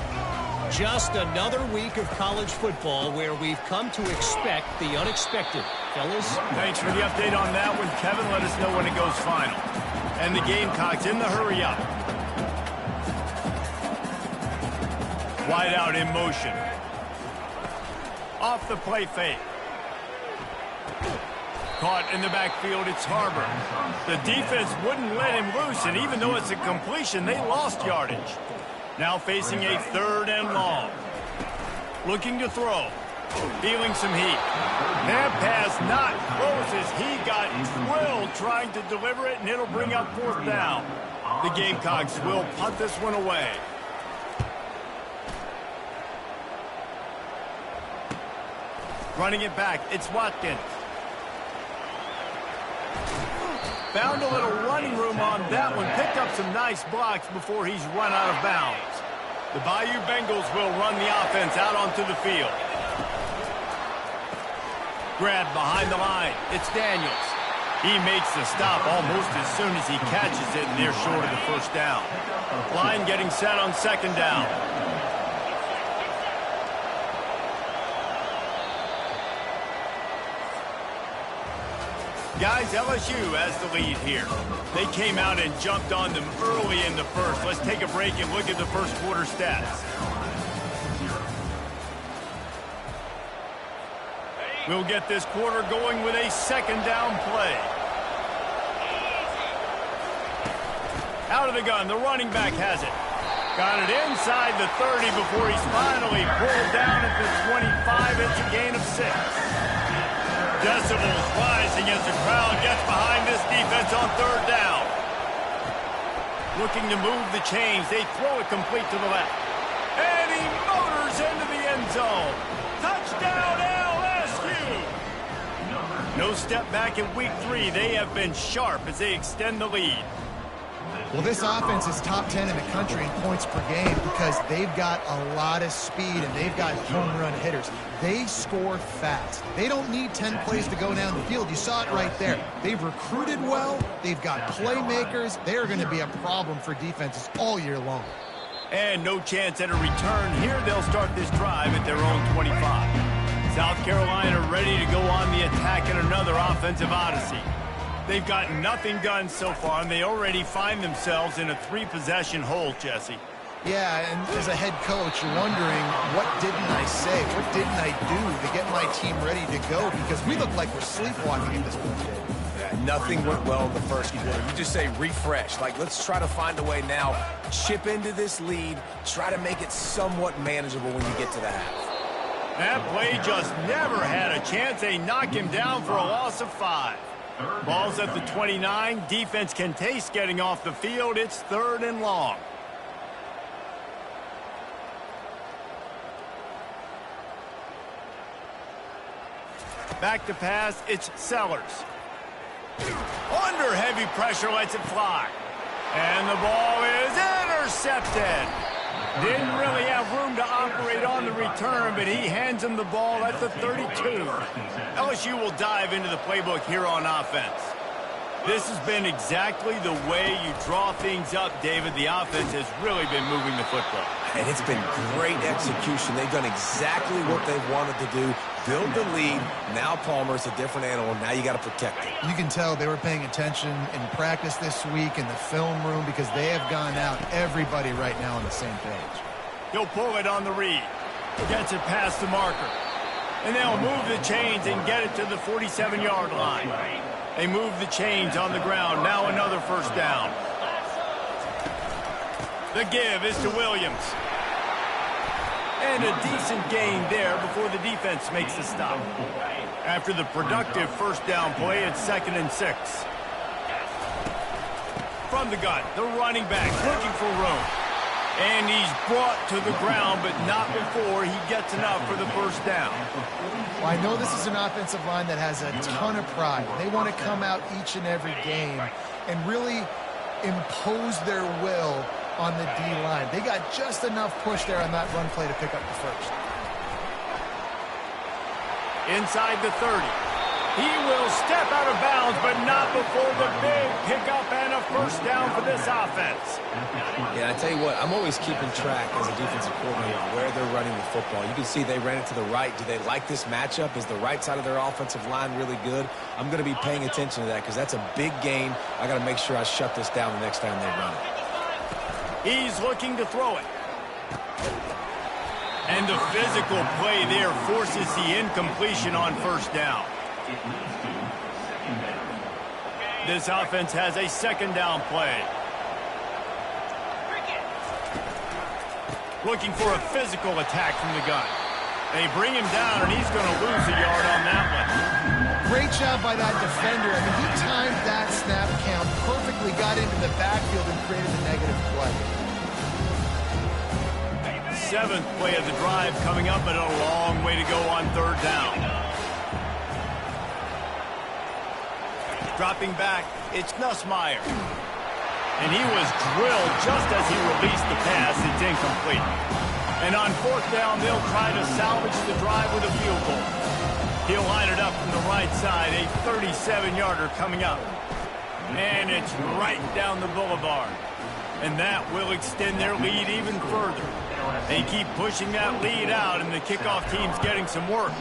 Just another week of college football where we've come to expect the unexpected. Fellas? Thanks for the update on that one, Kevin. Let us know when it goes final. And the Gamecocks in the hurry up. Wide out in motion. Off the play fake. Caught in the backfield, it's Harbor. The defense wouldn't let him loose, and even though it's a completion, they lost yardage. Now facing a 3rd and long. Looking to throw. Feeling some heat. That pass not close as he got drilled trying to deliver it, and it'll bring up 4th down. The Gamecocks will punt this one away. Running it back, it's Watkins. Found a little running room on that one. Picked up some nice blocks before he's run out of bounds. The Bayou Bengals will run the offense out onto the field. Grabbed behind the line. It's Daniels. He makes the stop almost as soon as he catches it, and they're short of the first down. Line getting set on second down. Guys, LSU has the lead here. They came out and jumped on them early in the first. Let's take a break and look at the first quarter stats. We'll get this quarter going with a second down play. Out of the gun, the running back has it. Got it inside the 30 before he's finally pulled down at the 25. It's a gain of 6. Decibels rising as the crowd gets behind this defense on third down. Looking to move the chains. They throw it complete to the left. And he motors into the end zone. Touchdown, LSU! No step back in week 3. They have been sharp as they extend the lead. Well, this offense is top 10 in the country in points per game because they've got a lot of speed and they've got home run hitters. They score fast. They don't need 10 plays to go down the field. You saw it right there. They've recruited well. They've got playmakers. They're going to be a problem for defenses all year long. And no chance at a return here. They'll start this drive at their own 25. South Carolina ready to go on the attack in another offensive odyssey. They've got nothing done so far, and they already find themselves in a 3-possession hole, Jesse. Yeah, and as a head coach, you're wondering, what didn't I say? What didn't I do to get my team ready to go? Because we look like we're sleepwalking at this point. Yeah, nothing went well in the first quarter. You just say refresh. Like, let's try to find a way now. Chip into this lead. Try to make it somewhat manageable when you get to the half. That play just never had a chance. They knock him down for a loss of 5. Ball's at the 29. Defense can taste getting off the field. It's third and long. Back to pass. It's Sellers. Under heavy pressure, lets it fly. And the ball is intercepted. Didn't really have room to operate on the return, but he hands him the ball at the 32. LSU will dive into the playbook here on offense. This has been exactly the way you draw things up, David. The offense has really been moving the football. And it's been great execution. They've done exactly what they've wanted to do. Build the lead. Now Palmer's a different animal. Now you got to protect it. You can tell they were paying attention in practice this week in the film room because they have gone out, everybody right now on the same page. He'll pull it on the read. Gets it past the marker. And they'll move the chains and get it to the 47-yard line. They move the chains on the ground. Now another first down. The give is to Williams. And a decent gain there before the defense makes the stop. After the productive first down play, it's 2nd and 6. From the gun, the running back looking for room. And he's brought to the ground, but not before he gets enough for the first down. Well, I know this is an offensive line that has a ton of pride. They want to come out each and every game and really impose their will on the D-line. They got just enough push there on that run play to pick up the first. Inside the 30. He will step out of bounds, but not before the big pickup and a first down for this offense. Yeah, I tell you what, I'm always keeping track as a defensive coordinator where they're running the football. You can see they ran it to the right. Do they like this matchup? Is the right side of their offensive line really good? I'm going to be paying attention to that because that's a big gain. I got to make sure I shut this down the next time they run it. He's looking to throw it. And the physical play there forces the incompletion on first down. This offense has a second down play. Looking for a physical attack from the gun. They bring him down, and he's going to lose a yard on that one. Great job by that defender. I mean, he timed that snap count perfectly, got into the backfield and created a negative play. 7th play of the drive coming up, but a long way to go on third down. Dropping back, it's Nussmeier. And he was drilled just as he released the pass. It's incomplete. And on fourth down, they'll try to salvage the drive with a field goal. He'll line it up from the right side, a 37-yarder coming up. And it's right down the boulevard. And that will extend their lead even further. They keep pushing that lead out, and the kickoff team's getting some work.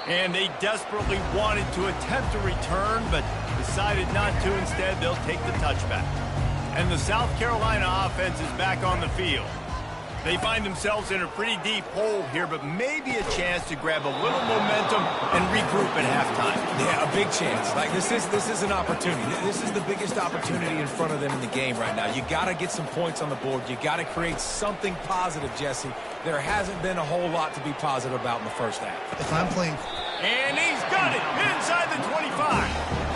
And they desperately wanted to attempt a return, but decided not to. Instead, they'll take the touchback. And the South Carolina offense is back on the field. They find themselves in a pretty deep hole here, but maybe a chance to grab a little momentum and regroup at halftime. Yeah, a big chance. Like this is an opportunity. This is the biggest opportunity in front of them in the game right now. You got to get some points on the board. You got to create something positive, Jesse. There hasn't been a whole lot to be positive about in the first half. If I'm playing... And he's got it inside the 25.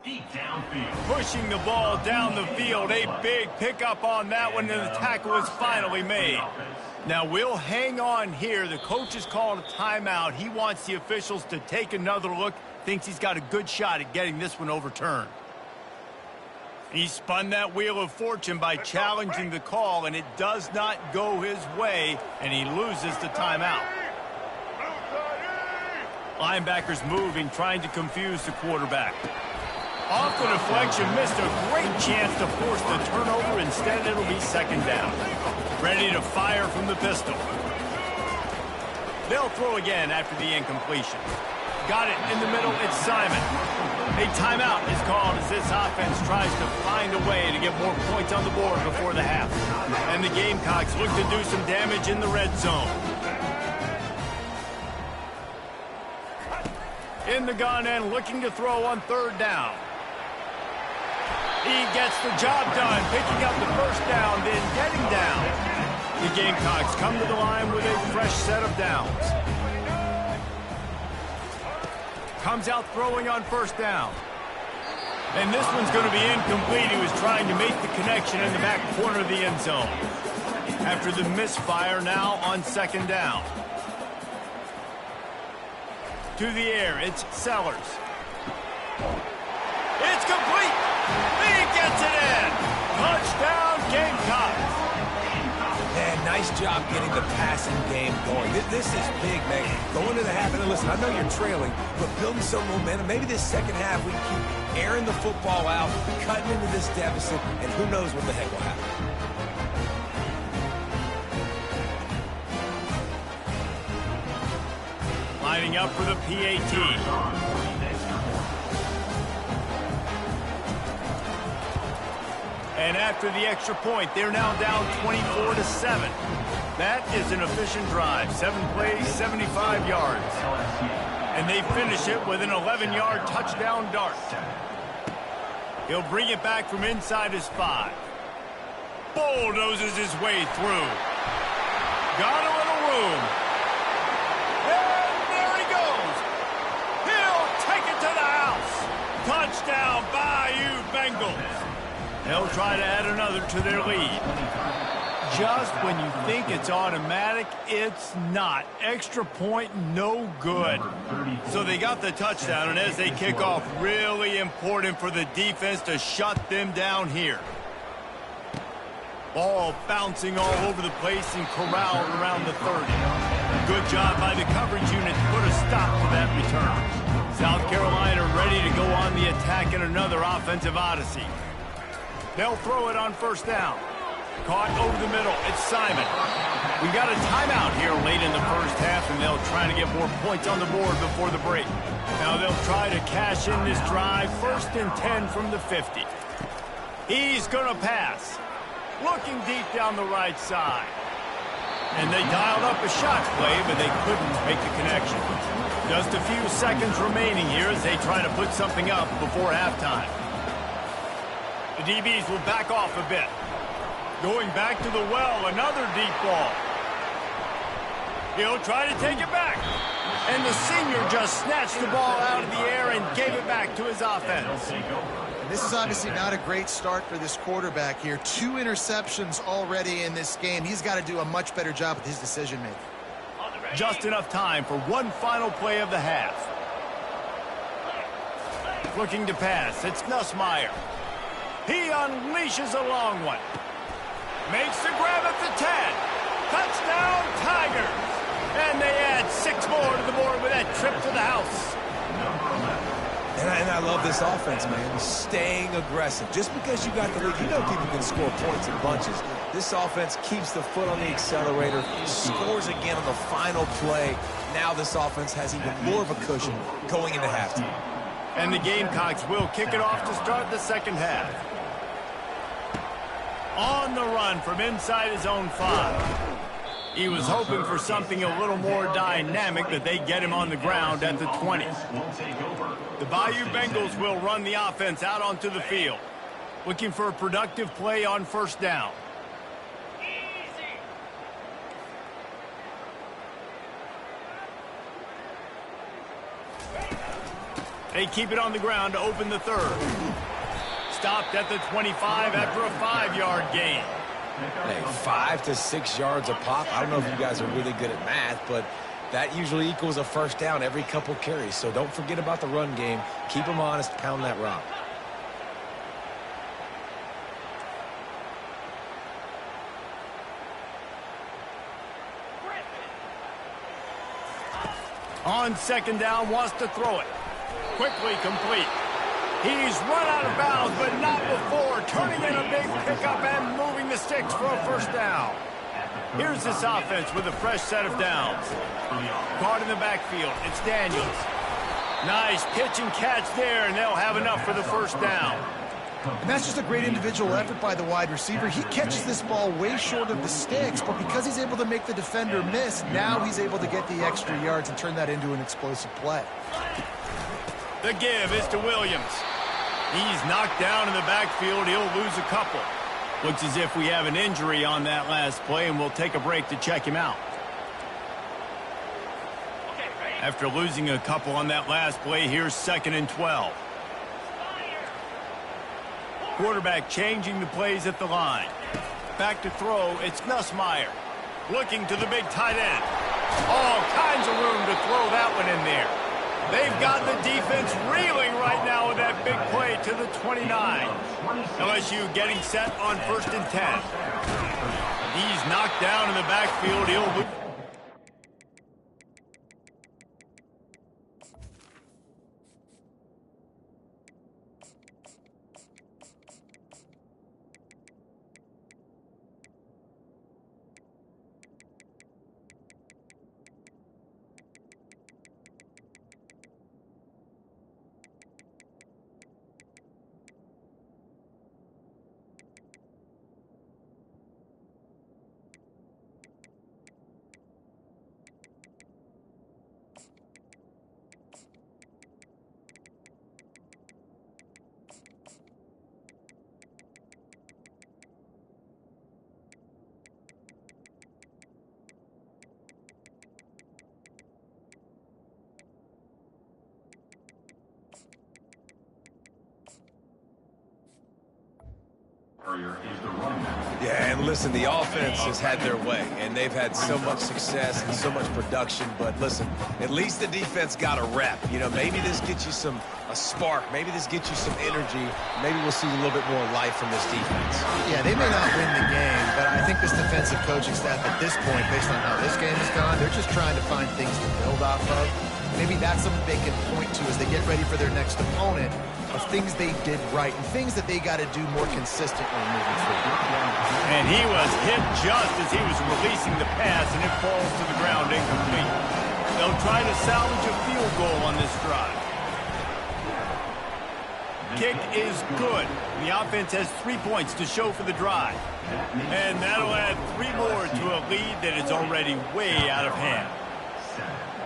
Deep downfield. Pushing the ball down the field. A big pickup on that one, and the tackle is finally made. Now, we'll hang on here. The coach is calling a timeout. He wants the officials to take another look. Thinks he's got a good shot at getting this one overturned. He spun that wheel of fortune by challenging the call, and it does not go his way, and he loses the timeout. Linebackers moving, trying to confuse the quarterback. Off the deflection, missed a great chance to force the turnover. Instead, it'll be second down. Ready to fire from the pistol. They'll throw again after the incompletion. Got it in the middle, it's Simon. A timeout is called as this offense tries to find a way to get more points on the board before the half. And the Gamecocks look to do some damage in the red zone. In the gun and looking to throw on third down. He gets the job done, picking up the first down, then getting down. The Gamecocks come to the line with a fresh set of downs. Comes out throwing on first down. And this one's going to be incomplete. He was trying to make the connection in the back corner of the end zone. After the misfire, now on second down. To the air, it's Sellers. It's complete. He gets it in. Touchdown, Gamecocks. Man, nice job getting the passing game going. This is big, man. Going to the half, and listen, I know you're trailing, but building some momentum. Maybe this second half we keep airing the football out, cutting into this deficit, and who knows what the heck will happen. Lining up for the PAT. And after the extra point, they're now down 24-7. That is an efficient drive. 7 plays, 75 yards. And they finish it with an 11-yard touchdown dart. He'll bring it back from inside his 5. Bulldozes his way through. Got a little room. And there he goes. He'll take it to the house. Touchdown, Bayou Bengals. They'll try to add another to their lead. Just when you think it's automatic, it's not. Extra point, no good. So they got the touchdown, and as they kick off, really important for the defense to shut them down here. Ball bouncing all over the place and corralled around the 30. Good job by the coverage unit to put a stop to that return. South Carolina ready to go on the attack in another offensive odyssey. They'll throw it on first down. Caught over the middle. It's Simon. We got a timeout here late in the first half, and they'll try to get more points on the board before the break. Now they'll try to cash in this drive. 1st and 10 from the 50. He's going to pass. Looking deep down the right side. And they dialed up a shot play, but they couldn't make the connection. Just a few seconds remaining here as they try to put something up before halftime. The DBs will back off a bit. Going back to the well, another deep ball. He'll try to take it back. And the senior just snatched the ball out of the air and gave it back to his offense. And this is obviously not a great start for this quarterback here. 2 interceptions already in this game. He's got to do a much better job with his decision-making. Just enough time for one final play of the half. Looking to pass. It's Nussmeier. He unleashes a long one. Makes the grab at the 10. Touchdown, Tigers. And they add 6 more to the board with that trip to the house. And I love this offense, man. Staying aggressive. Just because you got the lead, you know people can score points in bunches. This offense keeps the foot on the accelerator, scores again on the final play. Now this offense has even more of a cushion going into halftime. And the Gamecocks will kick it off to start the second half. On the run from inside his own 5. He was hoping for something a little more dynamic, but they get him on the ground at the 20. The Bayou Bengals will run the offense out onto the field, looking for a productive play on first down. They keep it on the ground to open the third. Stopped at the 25 after a 5-yard gain. Hey, 5 to 6 yards a pop. I don't know if you guys are really good at math, but that usually equals a first down every couple carries. So don't forget about the run game. Keep them honest, pound that rock. On second down, wants to throw it. Quickly complete. He's run out of bounds, but not before turning in a big pickup and moving the sticks for a first down. Here's this offense with a fresh set of downs. Guard in the backfield. It's Daniels. Nice pitch and catch there, and they'll have enough for the first down. And that's just a great individual effort by the wide receiver. He catches this ball way short of the sticks, but because he's able to make the defender miss, now he's able to get the extra yards and turn that into an explosive play. The give is to Williams. He's knocked down in the backfield. He'll lose a couple. Looks as if we have an injury on that last play, and we'll take a break to check him out. After losing a couple on that last play, here's 2nd and 12. Quarterback changing the plays at the line. Back to throw, it's Nussmeier. Looking to the big tight end. All kinds of room to throw that one in there. They've got the defense reeling right now with that big play to the 29. LSU getting set on 1st and 10. He's knocked down in the backfield. He'll lose. Yeah, and listen, the offense has had their way, and they've had so much success and so much production. But listen, at least the defense got a rep. You know, maybe this gets you a spark. Maybe this gets you some energy. Maybe we'll see a little bit more life from this defense. Yeah, they may not win the game, but I think this defensive coaching staff at this point, based on how this game has gone, they're just trying to find things to build off of. Maybe that's something they can point to as they get ready for their next opponent, of things they did right and things that they got to do more consistently moving forward. And he was hit just as he was releasing the pass, and it falls to the ground incomplete. They'll try to salvage a field goal on this drive. Kick is good. The offense has 3 points to show for the drive. And that'll add 3 more to a lead that is already way out of hand.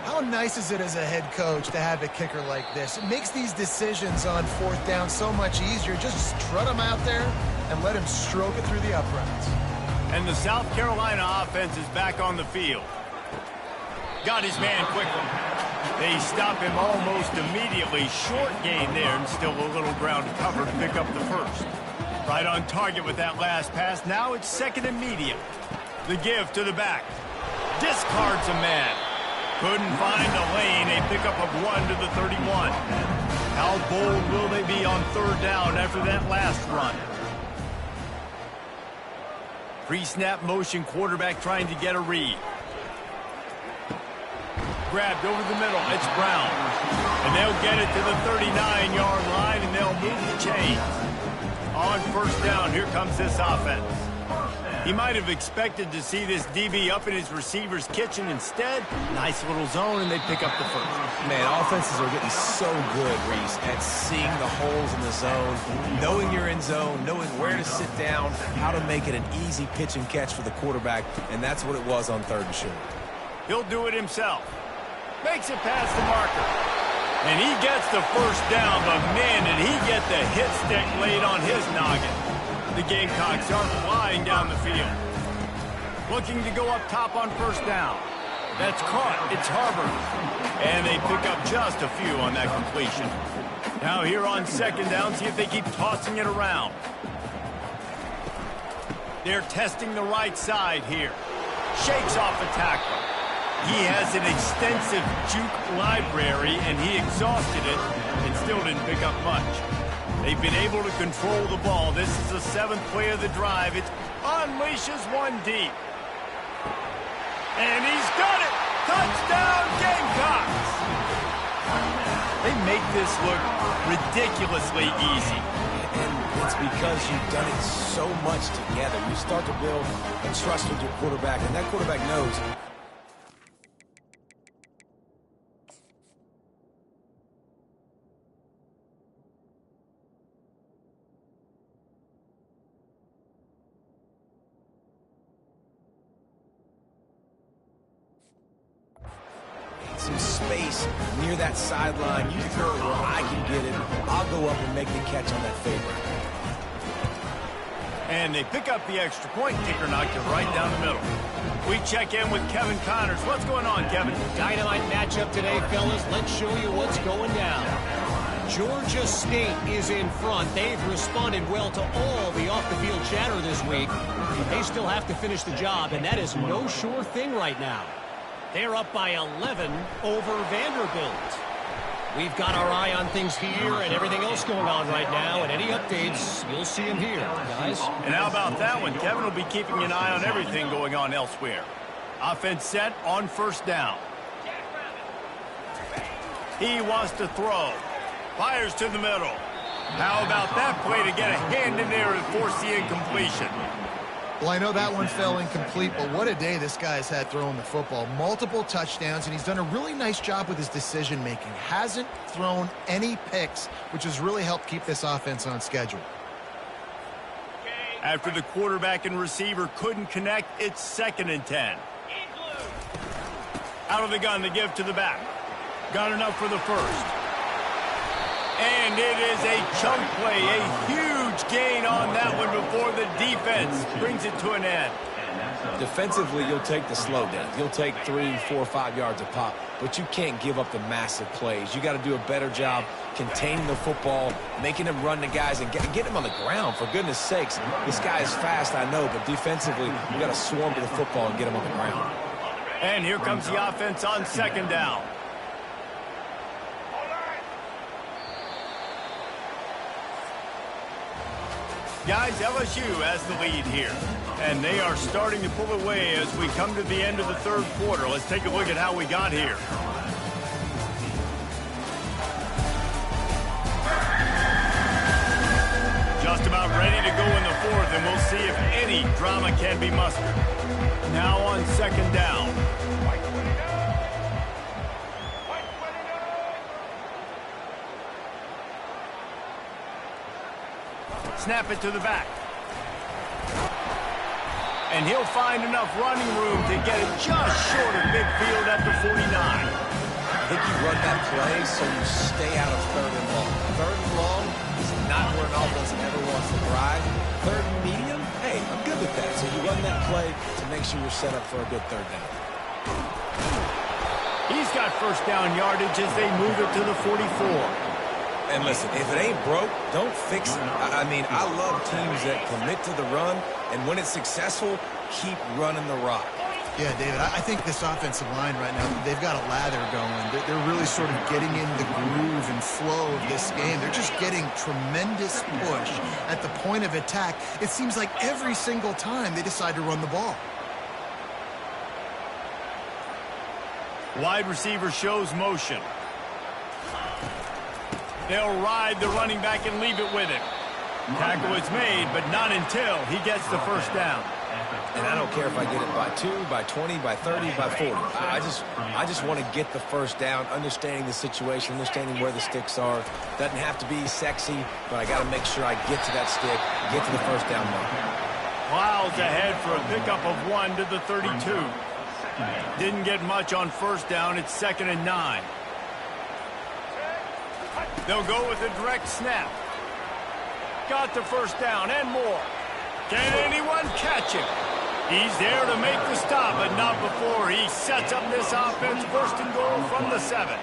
How nice is it as a head coach to have a kicker like this? It makes these decisions on 4th down so much easier. Just strut him out there and let him stroke it through the uprights. And the South Carolina offense is back on the field. got his man quickly. They stop him almost immediately. Short gain there, and still a little ground to cover to pick up the first. Right on target with that last pass. Now it's second and medium. The give to the back. Discards a man. Couldn't find a lane. A pickup of 1 to the 31. How bold will they be on third down after that last run? Pre-snap motion, quarterback trying to get a read. Grabbed over the middle. It's Brown. And they'll get it to the 39-yard line, and they'll move the chains. On first down, here comes this offense. He might have expected to see this DB up in his receiver's kitchen. Instead, nice little zone, and they pick up the first. Man, offenses are getting so good, Reese, at seeing the holes in the zone, knowing you're in zone, knowing where to sit down, how to make it an easy pitch and catch for the quarterback, and that's what it was on third and short. He'll do it himself. Makes it past the marker. And he gets the first down, but man, did he get the hit stick laid on his noggin. The Gamecocks are flying down the field. Looking to go up top on first down. That's caught. It's Harvard. And they pick up just a few on that completion. Now here on second down, see if they keep tossing it around. They're testing the right side here. Shakes off a tackler. He has an extensive juke library, and he exhausted it and still didn't pick up much. They've been able to control the ball. This is the 7th play of the drive. It unleashes one deep. And he's got it! Touchdown, Gamecocks! They make this look ridiculously easy. And it's because you've done it so much together. You start to build a trust with your quarterback, and that quarterback knows. Some space near that sideline. You throw it where I can get it. I'll go up and make the catch on that favorite. And they pick up the extra point. Kicker knocked it right down the middle. We check in with Kevin Connors. What's going on, Kevin? Dynamite matchup today, fellas. Let's show you what's going down. Georgia State is in front. They've responded well to all the off-the-field chatter this week. They still have to finish the job, and that is no sure thing right now. They're up by 11 over Vanderbilt. We've got our eye on things here and everything else going on right now, and any updates, you'll see them here, guys. And how about that one? Kevin will be keeping an eye on everything going on elsewhere. Offense set on first down. He wants to throw. Fires to the middle. How about that play to get a hand in there and force the incompletion? Well, I know that one fell incomplete, but what a day this guy has had throwing the football. Multiple touchdowns, and he's done a really nice job with his decision-making. Hasn't thrown any picks, which has really helped keep this offense on schedule. After the quarterback and receiver couldn't connect, it's 2nd and 10. Out of the gun, the give to the back. Got enough for the first. And it is a chunk play, a huge gain on that one before the defense brings it to an end. Defensively, you'll take the slow down. You'll take 3, 4, 5 yards a pop, but you can't give up the massive plays. You got to do a better job containing the football, making him run the guys, and get him on the ground. For goodness sakes, this guy is fast, I know, but defensively, you got to swarm to the football and get him on the ground. And here comes the offense on 2nd down. Guys, LSU has the lead here, and they are starting to pull away as we come to the end of the 3rd quarter. Let's take a look at how we got here. Just about ready to go in the 4th, and we'll see if any drama can be mustered. Now on 2nd down. Snap it to the back. And he'll find enough running room to get it just short of midfield at the 49. I think you run that play so you stay out of 3rd and long. 3rd and long is not where an offense ever wants to thrive. 3rd and medium, hey, I'm good with that. So you run that play to make sure you're set up for a good 3rd down. He's got first down yardage as they move it to the 44. And listen, if it ain't broke, don't fix it. I mean, I love teams that commit to the run, and when it's successful, keep running the rock. Yeah, David, I think this offensive line right now, they've got a lather going. They're really sort of getting in the groove and flow of this game. They're just getting tremendous push at the point of attack. It seems like every single time they decide to run the ball. Wide receiver shows motion. They'll ride the running back and leave it with him. Tackle is made, but not until he gets the first down. And I don't care if I get it by 2, by 20, by 30, by 40. I just want to get the first down, understanding the situation, understanding where the sticks are. Doesn't have to be sexy, but I got to make sure I get to that stick, get to the first down mark. Miles ahead for a pickup of 1 to the 32. Didn't get much on first down. It's 2nd and 9. They'll go with a direct snap. Got the first down and more. Can anyone catch him? He's there to make the stop, but not before he sets up this offense. 1st and goal from the 7.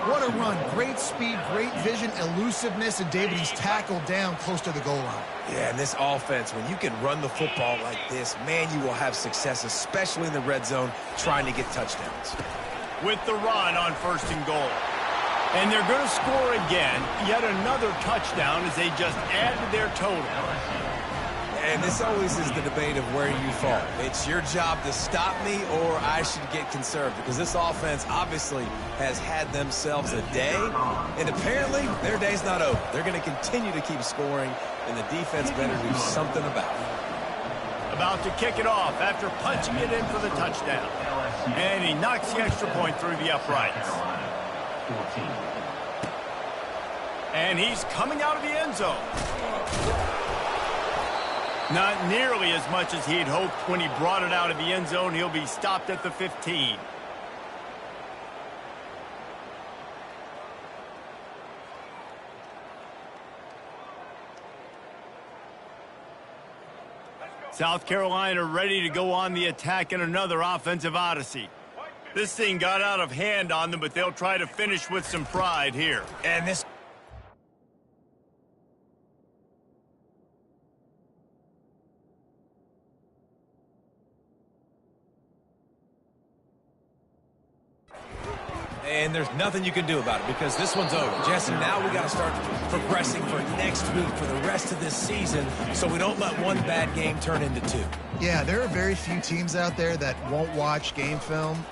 What a run. Great speed, great vision, elusiveness, and David, he's tackled down close to the goal line. Yeah, and this offense, when you can run the football like this, man, you will have success, especially in the red zone, trying to get touchdowns. With the run on 1st and goal. And they're going to score again. Yet another touchdown as they just add to their total. And this always is the debate of where you fall. It's your job to stop me, or I should get conservative, because this offense obviously has had themselves a day, and apparently their day's not over. They're going to continue to keep scoring, and the defense better do something about it. About to kick it off after punching it in for the touchdown. And he knocks the extra point through the uprights. And he's coming out of the end zone. Not nearly as much as he'd hoped when he brought it out of the end zone. He'll be stopped at the 15. South Carolina ready to go on the attack in another offensive odyssey. This thing got out of hand on them, but they'll try to finish with some pride here. And this... And there's nothing you can do about it because this one's over. Jesse, now we got to start progressing for next week, for the rest of this season, so we don't let one bad game turn into 2. Yeah, there are very few teams out there that won't watch game film,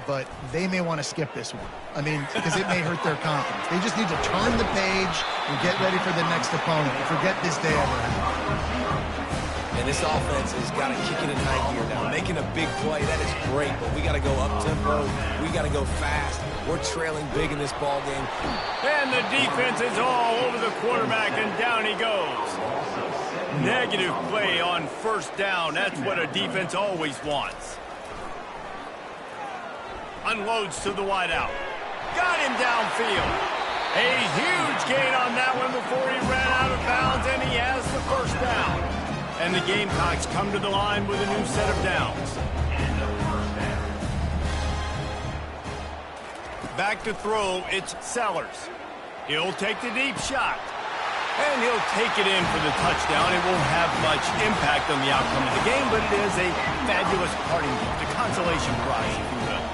but they may want to skip this one. I mean, because it may hurt their confidence. They just need to turn the page and get ready for the next opponent. Forget this day ever. And this offense has got to kick it in high gear now. Making a big play, that is great, but we got to go up-tempo. We got to go fast. We're trailing big in this ball game. And the defense is all over the quarterback, and down he goes. Negative play on first down. That's what a defense always wants. Unloads to the wideout. Got him downfield. A huge gain on that one before he ran out of bounds, and he has the first down. And the Gamecocks come to the line with a new set of downs. Back to throw, it's Sellers. He'll take the deep shot. And he'll take it in for the touchdown. It won't have much impact on the outcome of the game, but it is a fabulous parting gift, a consolation prize, if you will.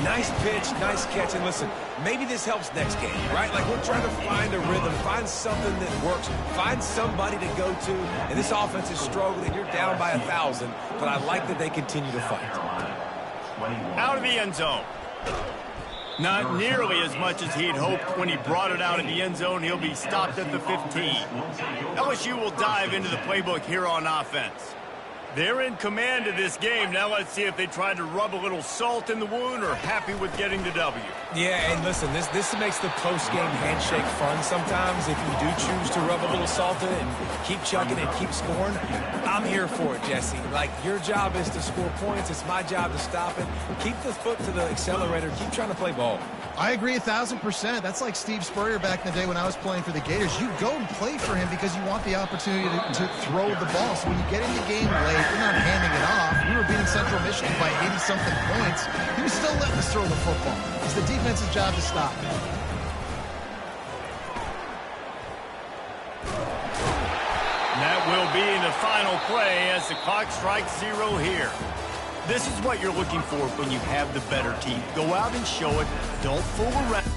Nice pitch, nice catch, and listen, maybe this helps next game, right? Like, we're trying to find a rhythm, find something that works, find somebody to go to, and this offense is struggling. You're down by 1,000, but I like that they continue to fight. Out of the end zone. Not nearly as much as he'd hoped when he brought it out of the end zone. He'll be stopped at the 15. LSU will dive into the playbook here on offense. They're in command of this game. Now let's see if they try to rub a little salt in the wound or happy with getting the W. Yeah, and listen, this makes the post-game handshake fun sometimes. If you do choose to rub a little salt in it and keep chugging and keep scoring, I'm here for it, Jesse. Like, your job is to score points. It's my job to stop it. Keep the foot to the accelerator. Keep trying to play ball. I agree 1,000%. That's like Steve Spurrier back in the day when I was playing for the Gators. You go and play for him because you want the opportunity to throw the ball. So when you get in the game late, you're not handing it off. We were being sent Central Michigan by 80-something points, he was still letting us throw the football. It's the defense's job to stop it. That will be the final play as the clock strikes 0 here. This is what you're looking for when you have the better team. Go out and show it. Don't fool around.